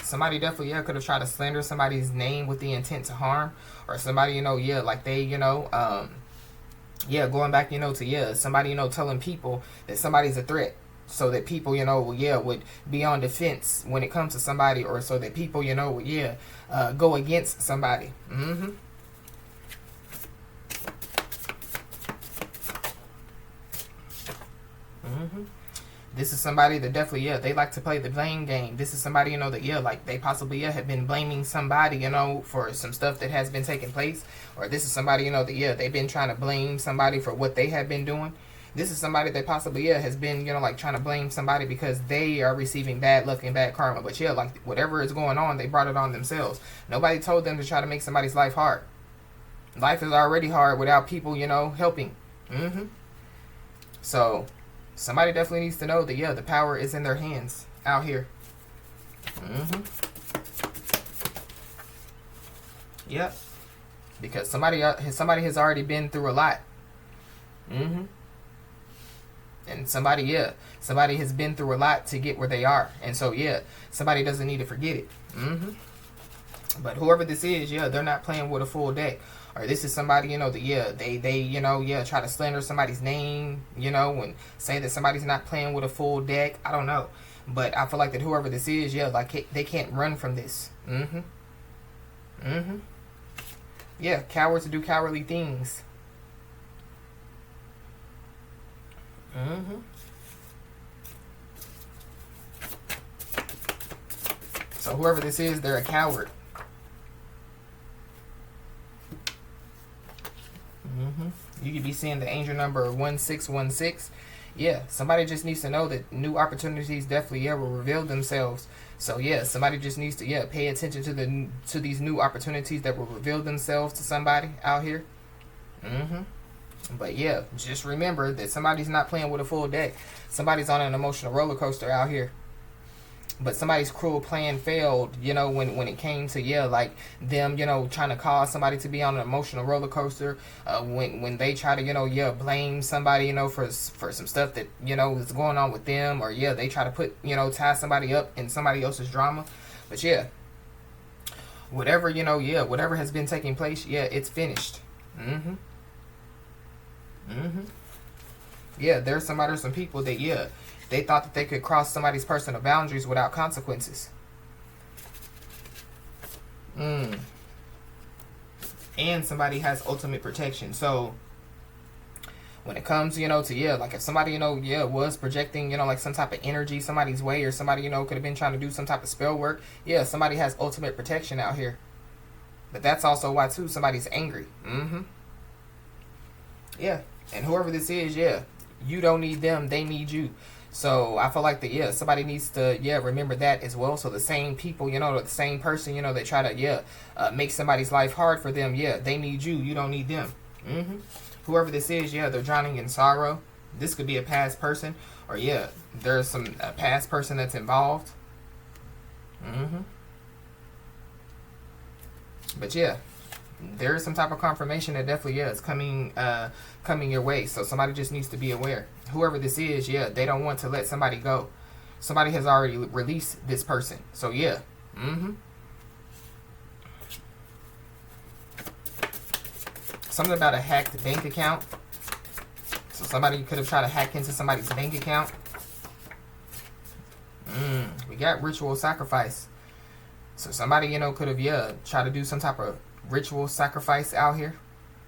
Somebody definitely, could have tried to slander somebody's name with the intent to harm. Or somebody, like they, going back, to, somebody, telling people that somebody's a threat. So that people, would be on defense when it comes to somebody. Or so that people, would, go against somebody. This is somebody that definitely, they like to play the blame game. This is somebody, that, like they possibly, have been blaming somebody, for some stuff that has been taking place. Or this is somebody, that, they've been trying to blame somebody for what they have been doing. This is somebody that possibly, has been, like trying to blame somebody because they are receiving bad luck and bad karma. But, like whatever is going on, they brought it on themselves. Nobody told them to try to make somebody's life hard. Life is already hard without people, helping. So somebody definitely needs to know that, the power is in their hands out here. Because somebody has already been through a lot. And somebody has been through a lot to get where they are. And so, somebody doesn't need to forget it. But whoever this is, they're not playing with a full deck. Or this is somebody, they try to slander somebody's name, and say that somebody's not playing with a full deck. I don't know. But I feel like that whoever this is, yeah, like they can't run from this. Yeah, cowards do cowardly things. So whoever this is, they're a coward. You could be seeing the angel number 1616. Yeah, somebody just needs to know that new opportunities definitely, yeah, will reveal themselves. So yeah, somebody just needs to, yeah, pay attention to these new opportunities that will reveal themselves to somebody out here. But yeah, just remember that somebody's not playing with a full deck. Somebody's on an emotional roller coaster out here. But somebody's cruel plan failed, you know, when it came to, yeah, like them, you know, trying to cause somebody to be on an emotional roller coaster. When they try to, you know, yeah, blame somebody, you know, for some stuff that, you know, is going on with them, or yeah, they try to put, you know, tie somebody up in somebody else's drama. But yeah, whatever, you know, yeah, whatever has been taking place, yeah, it's finished. Yeah, there's some people that, yeah, they thought that they could cross somebody's personal boundaries without consequences. And somebody has ultimate protection. So when it comes, you know, to, yeah, like if somebody, you know, yeah, was projecting, you know, like some type of energy somebody's way, or somebody, you know, could have been trying to do some type of spell work, yeah, somebody has ultimate protection out here. But that's also why, too, somebody's angry. Yeah. And whoever this is, yeah, you don't need them, they need you. So I feel like that, yeah, somebody needs to, yeah, remember that as well. So the same people, you know, the same person, you know, that try to, yeah, make somebody's life hard for them, yeah, they need you, you don't need them. Whoever this is, yeah, they're drowning in sorrow. This could be a past person, or yeah, there's some past person that's involved. But yeah, there is some type of confirmation that definitely, yeah, is coming your way. So somebody just needs to be aware. Whoever this is, yeah, they don't want to let somebody go. Somebody has already released this person. So yeah. Something about a hacked bank account. So somebody could have tried to hack into somebody's bank account. We got ritual sacrifice. So somebody, you know, could have, yeah, tried to do some type of ritual sacrifice out here.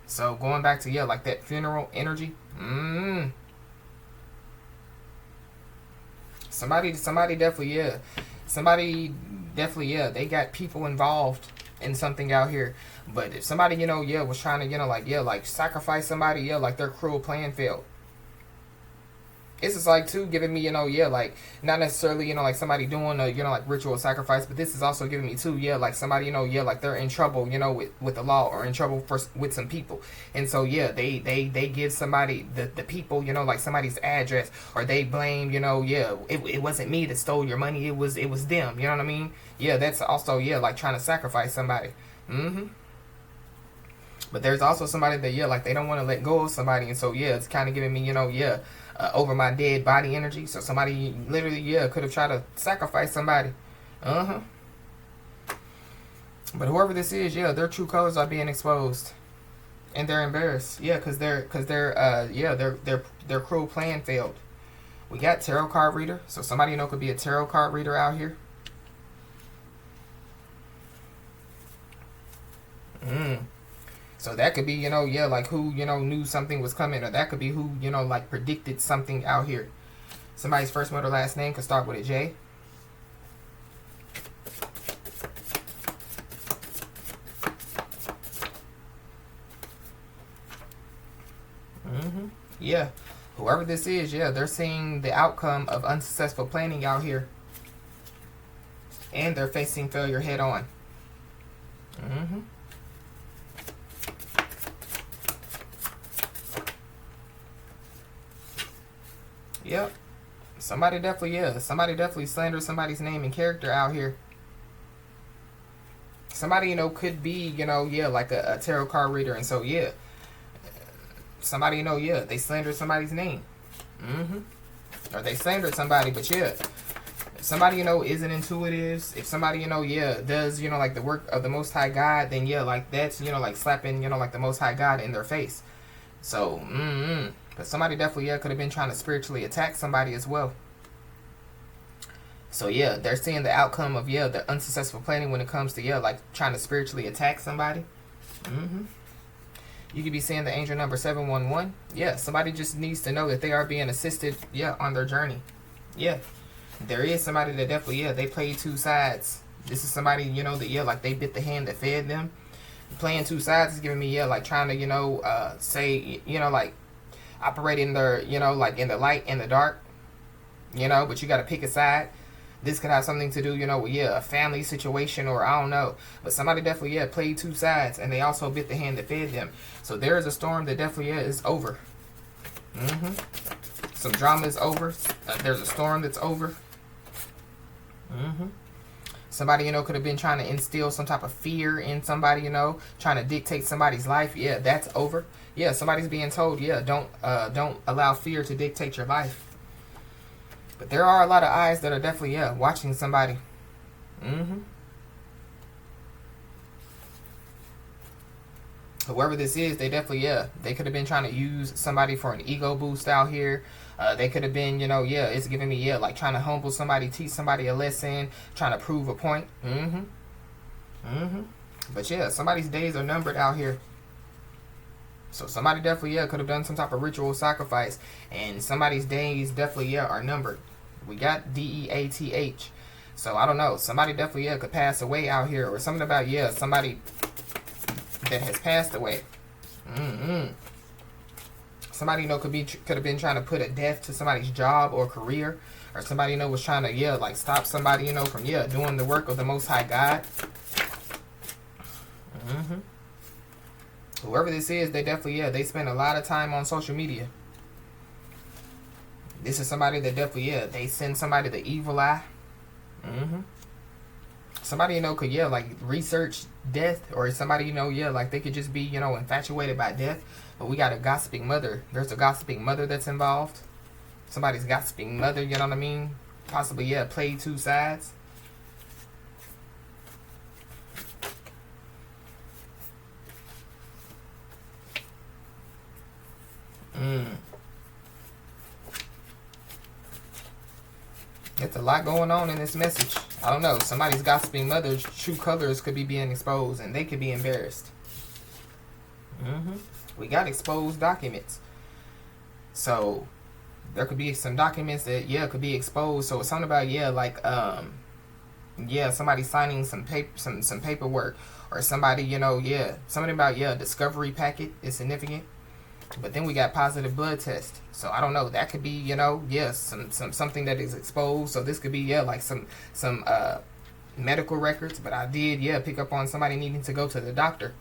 So going back to, yeah, like that funeral energy. Somebody definitely, yeah. Somebody definitely, yeah, they got people involved in something out here. But if somebody, you know, yeah, was trying to, you know, like, yeah, like sacrifice somebody, yeah, like their cruel plan failed. This is like, too, giving me, you know, yeah, like, not necessarily, you know, like somebody doing a, you know, like ritual sacrifice, but this is also giving me, too, yeah, like somebody, you know, yeah, like they're in trouble, you know, with the law, or in trouble with some people. And so, yeah, they give somebody, the people, you know, like somebody's address, or they blame, you know, yeah, it wasn't me that stole your money, it was them, you know what I mean? Yeah, that's also, yeah, like trying to sacrifice somebody. But there's also somebody that, yeah, like they don't want to let go of somebody, and so, yeah, it's kind of giving me, you know, yeah, over my dead body energy. So somebody literally, yeah, could have tried to sacrifice somebody. But whoever this is, yeah, their true colors are being exposed, and they're embarrassed. Yeah, because their cruel plan failed. We got tarot card reader. So somebody, you know, could be a tarot card reader out here. So that could be, you know, yeah, like who, you know, knew something was coming, or that could be who, you know, like predicted something out here. Somebody's first, middle, last name could start with a J. Yeah, whoever this is, yeah, they're seeing the outcome of unsuccessful planning out here, and they're facing failure head on. Yep. Somebody definitely slandered somebody's name and character out here. Somebody, you know, could be, you know, yeah, like a tarot card reader, and so, yeah, somebody, you know, yeah, they slandered somebody's name. Or they slandered somebody, but yeah, if somebody, you know, isn't intuitive, if somebody, you know, yeah, does, you know, like the work of the Most High God, then yeah, like that's, you know, like slapping, you know, like the Most High God in their face. So, but somebody definitely, yeah, could have been trying to spiritually attack somebody as well. So yeah, they're seeing the outcome of yeah the unsuccessful planning when it comes to yeah like trying to spiritually attack somebody. You could be seeing the angel number 711. Yeah, somebody just needs to know that they are being assisted yeah on their journey. Yeah, there is somebody that definitely yeah they play two sides. This is somebody you know that yeah like they bit the hand that fed them. Playing two sides is giving me yeah like trying to you know say you know like operating the you know like in the light and the dark. You know, but you got to pick a side. This could have something to do, you know, with, yeah, a family situation or I don't know. But somebody definitely, yeah, played two sides. And they also bit the hand that fed them. So there is a storm that definitely, yeah, is over. Some drama is over. There's a storm that's over. Somebody, you know, could have been trying to instill some type of fear in somebody, you know, trying to dictate somebody's life. Yeah, that's over. Yeah, somebody's being told, yeah, don't allow fear to dictate your life. But there are a lot of eyes that are definitely, yeah, watching somebody. Whoever this is, they definitely, yeah, they could have been trying to use somebody for an ego boost out here. They could have been, you know, yeah, it's giving me, yeah, like trying to humble somebody, teach somebody a lesson, trying to prove a point. But yeah, somebody's days are numbered out here. So somebody definitely, yeah, could have done some type of ritual sacrifice. And somebody's days definitely, yeah, are numbered. We got DEATH. So I don't know. Somebody definitely, yeah, could pass away out here. Or something about, yeah, somebody that has passed away. Somebody, you know, could have been trying to put a death to somebody's job or career. Or somebody, you know, was trying to, yeah, like stop somebody, you know, from, yeah, doing the work of the Most High God. Whoever this is, they definitely, yeah, they spend a lot of time on social media. This is somebody that definitely, yeah, they send somebody the evil eye. Somebody, you know, could, yeah, like research death. Or somebody, you know, yeah, like they could just be, you know, infatuated by death. But we got a gossiping mother. There's a gossiping mother that's involved. Somebody's gossiping mother, you know what I mean? Possibly, yeah, played two sides. It's a lot going on in this message. I don't know. Somebody's gossiping mother's true colors could be being exposed, and they could be embarrassed. We got exposed documents. So there could be some documents that, yeah, could be exposed. So it's something about, yeah, like, yeah, somebody signing some paperwork. Or somebody, you know, yeah, something about, yeah, discovery packet is significant. But then we got positive blood test. So I don't know. That could be, you know, yes, something that is exposed. So this could be, yeah, like some medical records. But I did, yeah, pick up on somebody needing to go to the doctor.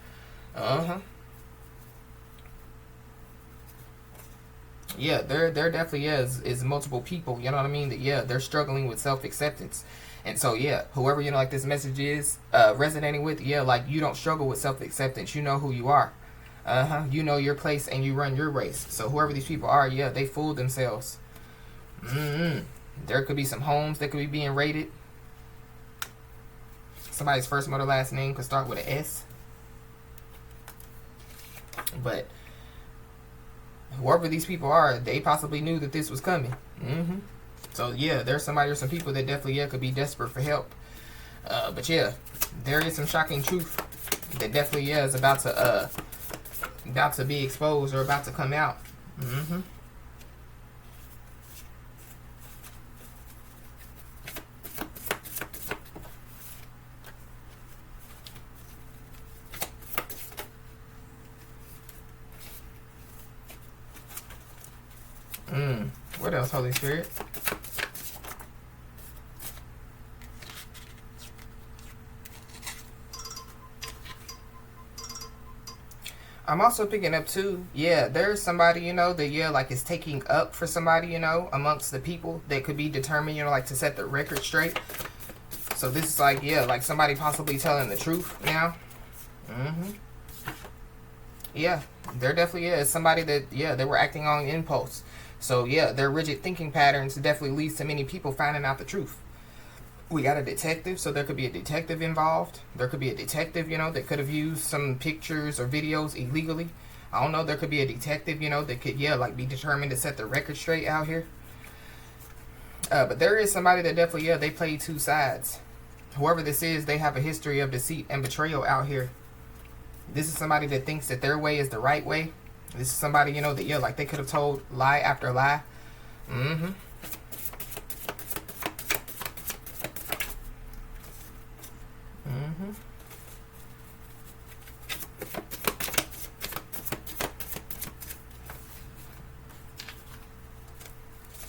Yeah, there definitely is multiple people. You know what I mean? That yeah, they're struggling with self-acceptance. And so yeah, whoever, you know, like this message is resonating with, yeah, like you don't struggle with self-acceptance. You know who you are. You know your place and you run your race. So whoever these people are, yeah, they fooled themselves. There could be some homes that could be being raided. Somebody's first, middle, last name could start with an S. But whoever these people are, they possibly knew that this was coming. So yeah, there's somebody or some people that definitely, yeah, could be desperate for help. But yeah, there is some shocking truth that definitely, yeah, is about to be exposed or about to come out. What else, Holy Spirit? I'm also picking up too, yeah, there's somebody, you know, that, yeah, like is taking up for somebody, you know, amongst the people that could be determined, you know, like to set the record straight. So this is like, yeah, like somebody possibly telling the truth now. Yeah, there definitely is somebody that, yeah, they were acting on impulse. So yeah, their rigid thinking patterns definitely leads to many people finding out the truth. We got a detective, so there could be a detective involved. There could be a detective, you know, that could have used some pictures or videos illegally. I don't know, there could be a detective, you know, that could, yeah, like be determined to set the record straight out here. But there is somebody that definitely, yeah, they play two sides. Whoever this is, they have a history of deceit and betrayal out here. This is somebody that thinks that their way is the right way. This is somebody, you know, that, yeah, like they could have told lie after lie. Mm-hmm. Mm-hmm.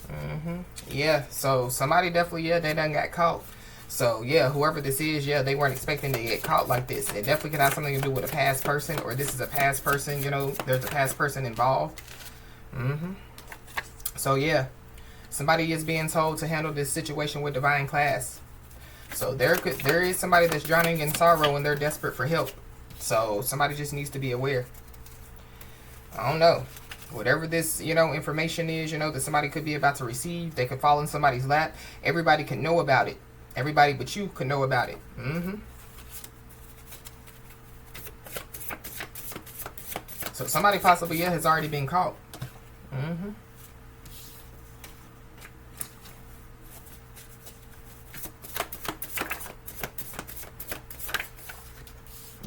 Mm-hmm. Yeah, so somebody definitely, yeah, they done got caught. So, yeah, whoever this is, yeah, they weren't expecting to get caught like this. It definitely could have something to do with a past person, or this is a past person, you know, there's a past person involved. Mm-hmm. So, yeah, somebody is being told to handle this situation with divine class. So, there is somebody that's drowning in sorrow and they're desperate for help. So, somebody just needs to be aware. I don't know. Whatever this, you know, information is, you know, that somebody could be about to receive, they could fall in somebody's lap. Everybody can know about it. Everybody but you could know about it. Mm-hmm. So somebody possibly, yeah, has already been caught. Mm-hmm.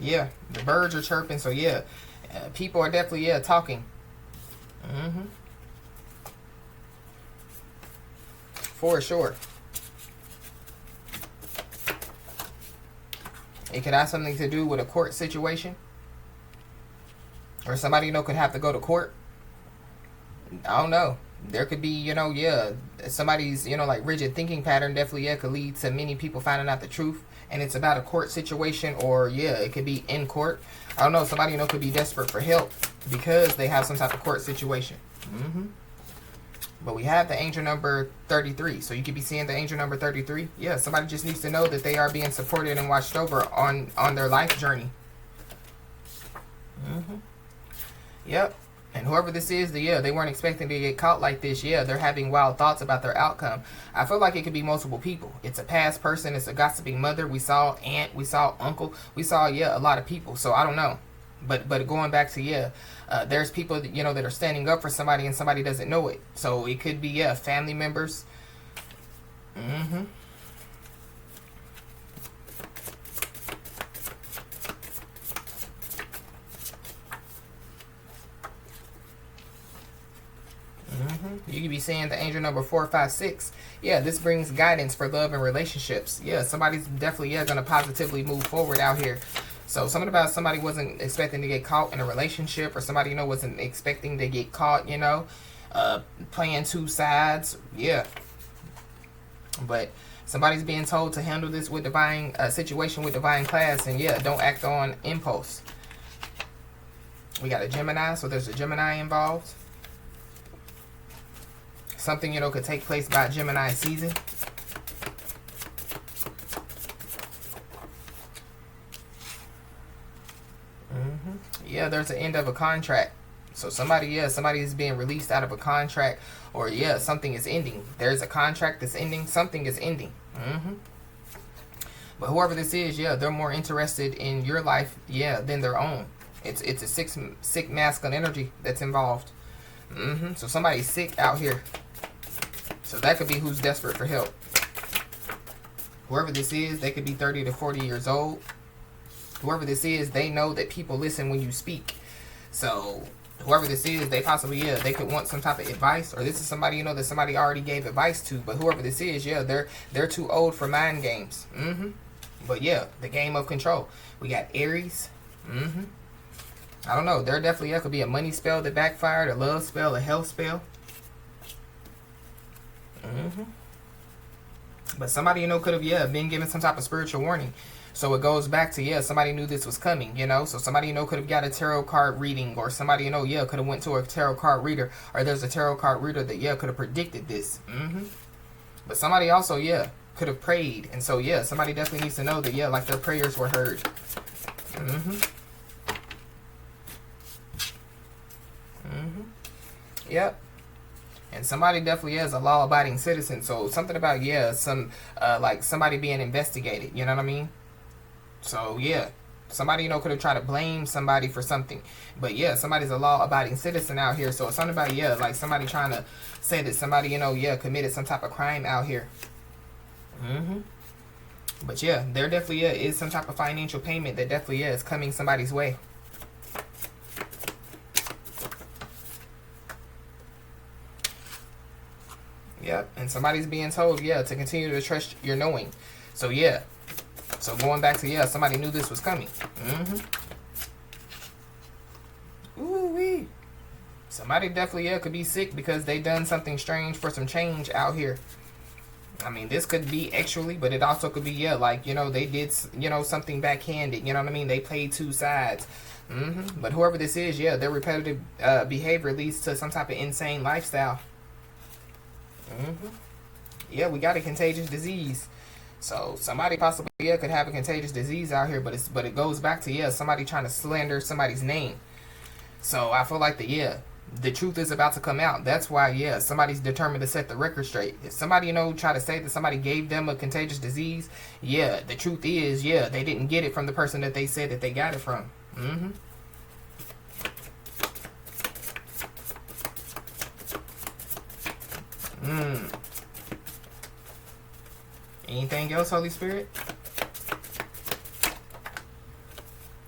Yeah, the birds are chirping, so yeah, people are definitely, yeah, talking. Mm-hmm. For sure. It could have something to do with a court situation. Or somebody, you know, could have to go to court. I don't know. There could be, you know, yeah, somebody's, you know, like rigid thinking pattern definitely, yeah, could lead to many people finding out the truth. And it's about a court situation, or, yeah, it could be in court. I don't know. Somebody, you know, could be desperate for help because they have some type of court situation. Mm-hmm. But we have the angel number 33. So you could be seeing the angel number 33. Yeah, somebody just needs to know that they are being supported and watched over on their life journey. Mm-hmm. Yep. And whoever this is, yeah, they weren't expecting to get caught like this. Yeah, they're having wild thoughts about their outcome. I feel like it could be multiple people. It's a past person. It's a gossiping mother. We saw aunt. We saw uncle. We saw, yeah, a lot of people. So I don't know. But going back to, yeah, there's people that, you know, that are standing up for somebody and somebody doesn't know it. So it could be, yeah, family members. Mm-hmm. You could be saying the angel number 456. Yeah, this brings guidance for love and relationships. Yeah, somebody's definitely, yeah, going to positively move forward out here. So something about somebody wasn't expecting to get caught in a relationship, or somebody, you know, wasn't expecting to get caught, you know, playing two sides. Yeah. But somebody's being told to handle this with divine situation with divine class, and yeah, don't act on impulse. We got a Gemini, so there's a Gemini involved. Something, you know, could take place by Gemini season. Yeah, there's an end of a contract. So somebody, yeah, somebody is being released out of a contract, or yeah, something is ending. There's a contract that's ending. Something is ending. But whoever this is, yeah, they're more interested in your life, yeah, than their own. It's a sick masculine energy that's involved. So somebody's sick out here. So that could be who's desperate for help. Whoever this is, they could be 30 to 40 years old. Whoever this is, they know that people listen when you speak. So whoever this is, they possibly, yeah, they could want some type of advice, or this is somebody, you know, that somebody already gave advice to. But whoever this is, yeah, they're too old for mind games. But yeah, the game of control. We got Aries. I don't know. There definitely, yeah, could be a money spell that backfired, a love spell, a health spell. But somebody, you know, could have, yeah, been given some type of spiritual warning. So it goes back to, yeah, somebody knew this was coming, you know. So somebody, you know, could have got a tarot card reading, or somebody, you know, yeah, could have went to a tarot card reader, or there's a tarot card reader that, yeah, could have predicted this. But somebody also, yeah, could have prayed. And so, yeah, somebody definitely needs to know that, yeah, like their prayers were heard. Yep. And somebody definitely is a law-abiding citizen. So something about, yeah, some like somebody being investigated. You know what I mean? So, yeah. Somebody, you know, could have tried to blame somebody for something. But yeah, somebody's a law-abiding citizen out here. So it's something about, yeah, like somebody trying to say that somebody, you know, yeah, committed some type of crime out here. But yeah, there definitely is some type of financial payment that definitely is coming somebody's way. Yep, and somebody's being told, yeah, to continue to trust your knowing. So yeah, so going back to, yeah, somebody knew this was coming. Ooh-wee. Somebody definitely, yeah, could be sick because they done something strange for some change out here. I mean, this could be actually, but it also could be, yeah, like, you know, they did, you know, something backhanded. You know what I mean? They played two sides. But whoever this is, yeah, their repetitive behavior leads to some type of insane lifestyle. Yeah, we got a contagious disease. So somebody possibly, yeah, could have a contagious disease out here, but it goes back to, yeah, somebody trying to slander somebody's name. So I feel like the truth is about to come out. That's why, yeah, somebody's determined to set the record straight. If somebody, you know, try to say that somebody gave them a contagious disease, yeah, the truth is, yeah, they didn't get it from the person that they said that they got it from. Anything else, Holy Spirit?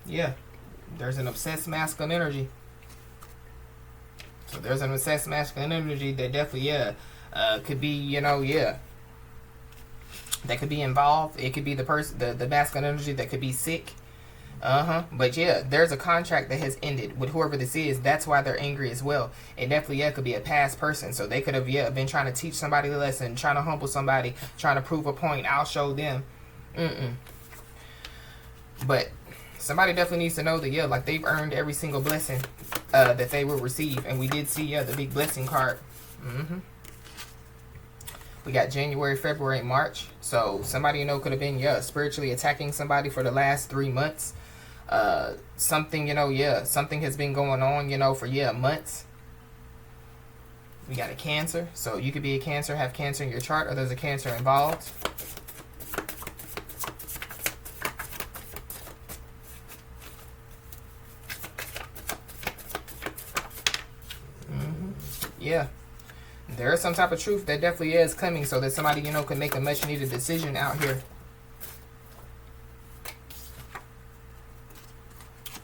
Yeah, there's an obsessed masculine energy. So there's an obsessed masculine energy that definitely, yeah, could be, you know, yeah, that could be involved. It could be the person, the masculine energy that could be sick. But yeah, there's a contract that has ended with whoever this is. That's why they're angry as well. It definitely, yeah, could be a past person. So they could have, yeah, been trying to teach somebody a lesson, trying to humble somebody, trying to prove a point. I'll show them. But somebody definitely needs to know that, yeah, like they've earned every single blessing that they will receive. And we did see, yeah, the big blessing card. We got January, February, March. So somebody, you know, could have been, yeah, spiritually attacking somebody for the last 3 months. Something, you know, yeah, something has been going on, you know, for, yeah, months. We got a Cancer. So you could be a Cancer, have Cancer in your chart, or there's a Cancer involved. Yeah. There is some type of truth that definitely is coming so that somebody, you know, can make a much needed decision out here.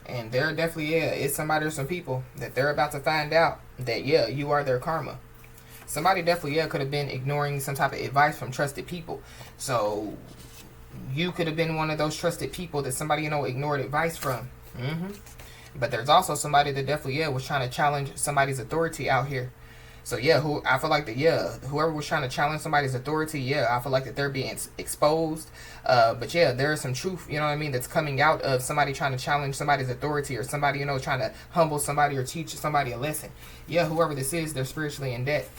And there definitely, yeah, is somebody or some people that they're about to find out that, yeah, you are their karma. Somebody definitely, yeah, could have been ignoring some type of advice from trusted people. So you could have been one of those trusted people that somebody, you know, ignored advice from. But there's also somebody that definitely, yeah, was trying to challenge somebody's authority out here. So yeah, I feel like that, yeah, whoever was trying to challenge somebody's authority, yeah, I feel like that they're being exposed. But yeah, there is some truth, you know what I mean, that's coming out of somebody trying to challenge somebody's authority, or somebody, you know, trying to humble somebody or teach somebody a lesson. Yeah, whoever this is, they're spiritually in debt.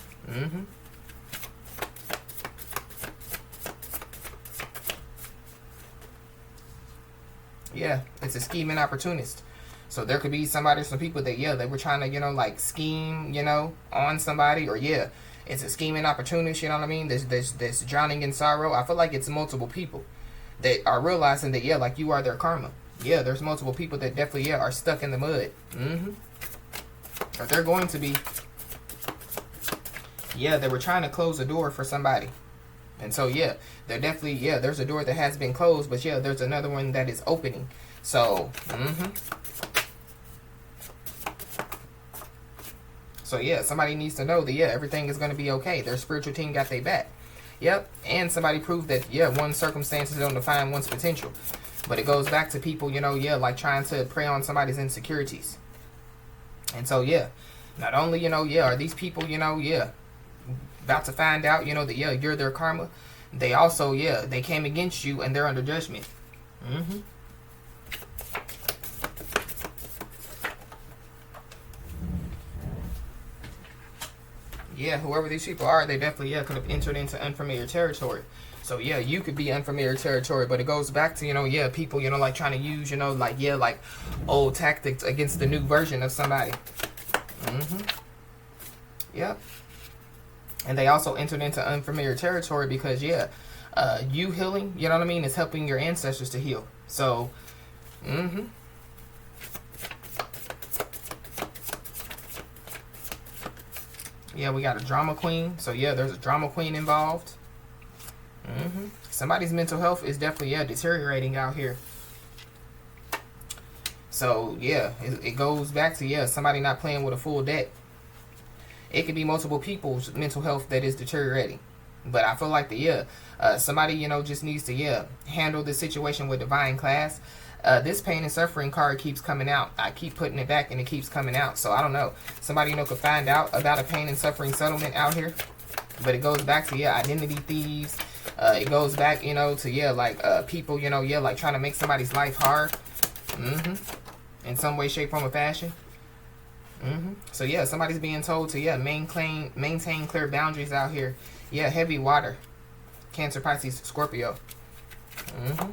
Yeah, it's a scheming opportunist. So there could be somebody or some people that, yeah, they were trying to, you know, like scheme, you know, on somebody. Or, yeah, it's a scheming opportunist, you know what I mean? There's drowning in sorrow. I feel like it's multiple people that are realizing that, yeah, like you are their karma. Yeah, there's multiple people that definitely, yeah, are stuck in the mud. Or they're going to be. Yeah, they were trying to close a door for somebody. And so, yeah, they're definitely, yeah, there's a door that has been closed. But, yeah, there's another one that is opening. So, So, yeah, somebody needs to know that, yeah, everything is going to be okay. Their spiritual team got their back. Yep. And somebody proved that, yeah, one's circumstances don't define one's potential. But it goes back to people, you know, yeah, like trying to prey on somebody's insecurities. And so, yeah, not only, you know, yeah, are these people, you know, yeah, about to find out, you know, that, yeah, you're their karma. They also, yeah, they came against you and they're under judgment. Yeah, whoever these people are, they definitely, yeah, could have entered into unfamiliar territory. So, yeah, you could be unfamiliar territory, but it goes back to, you know, yeah, people, you know, like trying to use, you know, like, yeah, like old tactics against the new version of somebody. Yep. And they also entered into unfamiliar territory because, yeah, you healing, you know what I mean, is helping your ancestors to heal. So, Mm-hmm. Yeah, we got a drama queen. So yeah, there's a drama queen involved. Mm-hmm. Somebody's mental health is definitely, yeah, deteriorating out here. So yeah, it goes back to, yeah, somebody not playing with a full deck. It could be multiple people's mental health that is deteriorating. But I feel like somebody, just needs to, handle the situation with divine class. This pain and suffering card keeps coming out. I keep putting it back and it keeps coming out. So I don't know. Somebody, could find out about a pain and suffering settlement out here. But it goes back to, identity thieves. It goes back, to, people, like trying to make somebody's life hard. Mm-hmm. In some way, shape, form, or fashion. Mm-hmm. So yeah, somebody's being told to maintain clear boundaries out here. Yeah, heavy water. Cancer, Pisces, Scorpio. Mm-hmm.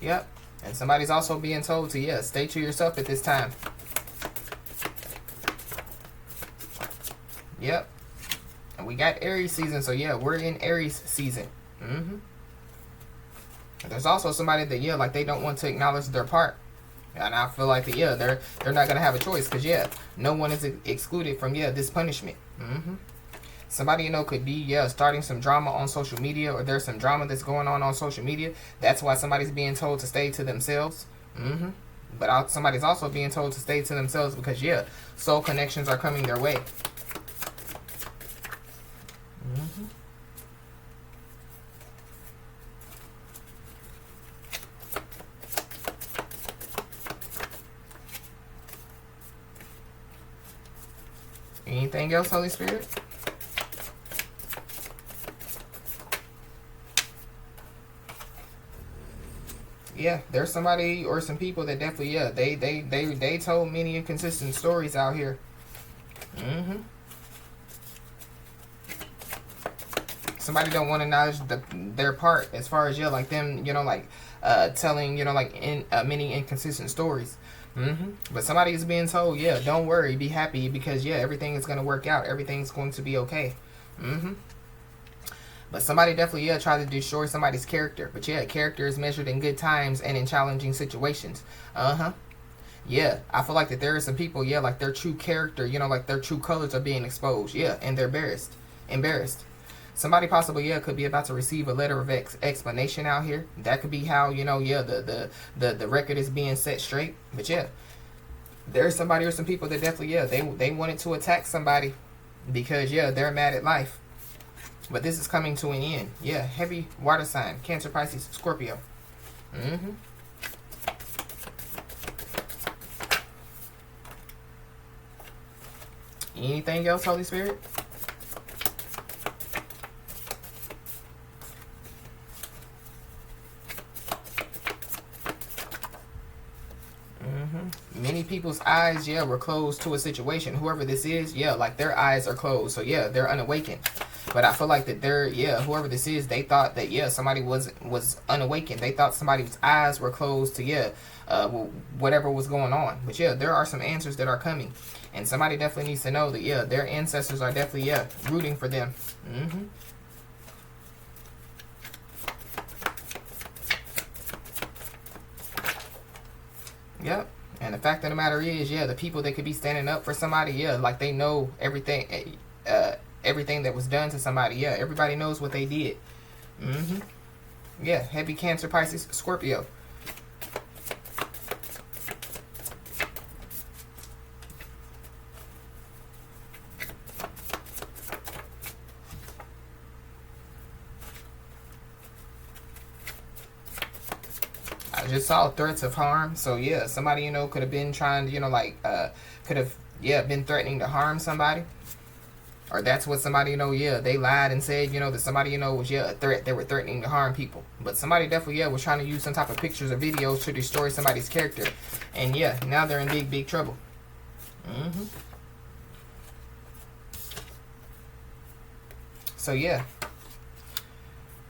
Yep. And somebody's also being told to, stay to yourself at this time. Yep. And we got Aries season, so yeah, we're in Aries season. Mm-hmm. There's also somebody that, like they don't want to acknowledge their part. And I feel like that, they're not going to have a choice because, no one is excluded from, this punishment. Mm-hmm. Somebody, could be, starting some drama on social media, or there's some drama that's going on social media. That's why somebody's being told to stay to themselves. Mm-hmm. But somebody's also being told to stay to themselves because, soul connections are coming their way. Mm-hmm. Anything else, Holy Spirit? Yeah, there's somebody or some people that definitely, they told many inconsistent stories out here. Mm-hmm. Somebody don't want to acknowledge their part as far as, like them, telling, many inconsistent stories. Mm-hmm. But somebody is being told, don't worry, be happy, because, everything is going to work out. Everything's going to be okay. Mm-hmm. But somebody definitely, tried to destroy somebody's character. But, character is measured in good times and in challenging situations. Uh-huh. Yeah, I feel like that there are some people, like their true character, like their true colors are being exposed. Yeah, and they're embarrassed. Somebody possibly, could be about to receive a letter of explanation out here. That could be how, the record is being set straight. But, there's somebody or some people that definitely, they wanted to attack somebody because, they're mad at life. But this is coming to an end. Yeah, heavy water sign. Cancer, Pisces, Scorpio. Mm-hmm. Anything else, Holy Spirit? Many people's eyes, were closed to a situation. Whoever this is, like their eyes are closed. So, they're unawakened. But I feel like that whoever this is, they thought that, somebody was unawakened. They thought somebody's eyes were closed to, whatever was going on. But, there are some answers that are coming. And somebody definitely needs to know that, their ancestors are definitely, rooting for them. Mm-hmm. Yep. And the fact of the matter is, the people that could be standing up for somebody, like they know everything, everything that was done to somebody. Everybody knows what they did. Mm-hmm. Yeah, heavy Cancer, Pisces, Scorpio. I just saw threats of harm. So somebody could have been trying to could have been threatening to harm somebody, or that's what somebody they lied and said that somebody was a threat. They were threatening to harm people, but somebody definitely was trying to use some type of pictures or videos to destroy somebody's character, and now they're in big trouble. Mm-hmm. So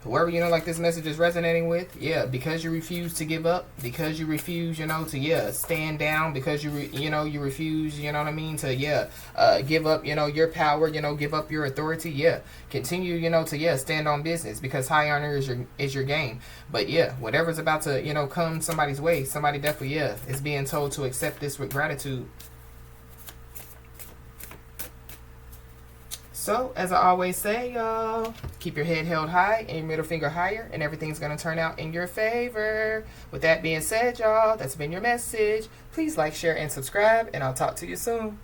whoever, like this message is resonating with, because you refuse to give up, because you refuse, to, stand down, because you refuse, what I mean, to, give up, your power, give up your authority, continue, to, stand on business, because high honor is your game. But, whatever's about to, come somebody's way, somebody definitely, is being told to accept this with gratitude. So, as I always say, y'all, keep your head held high and your middle finger higher, and everything's going to turn out in your favor. With that being said, y'all, that's been your message. Please like, share, and subscribe, and I'll talk to you soon.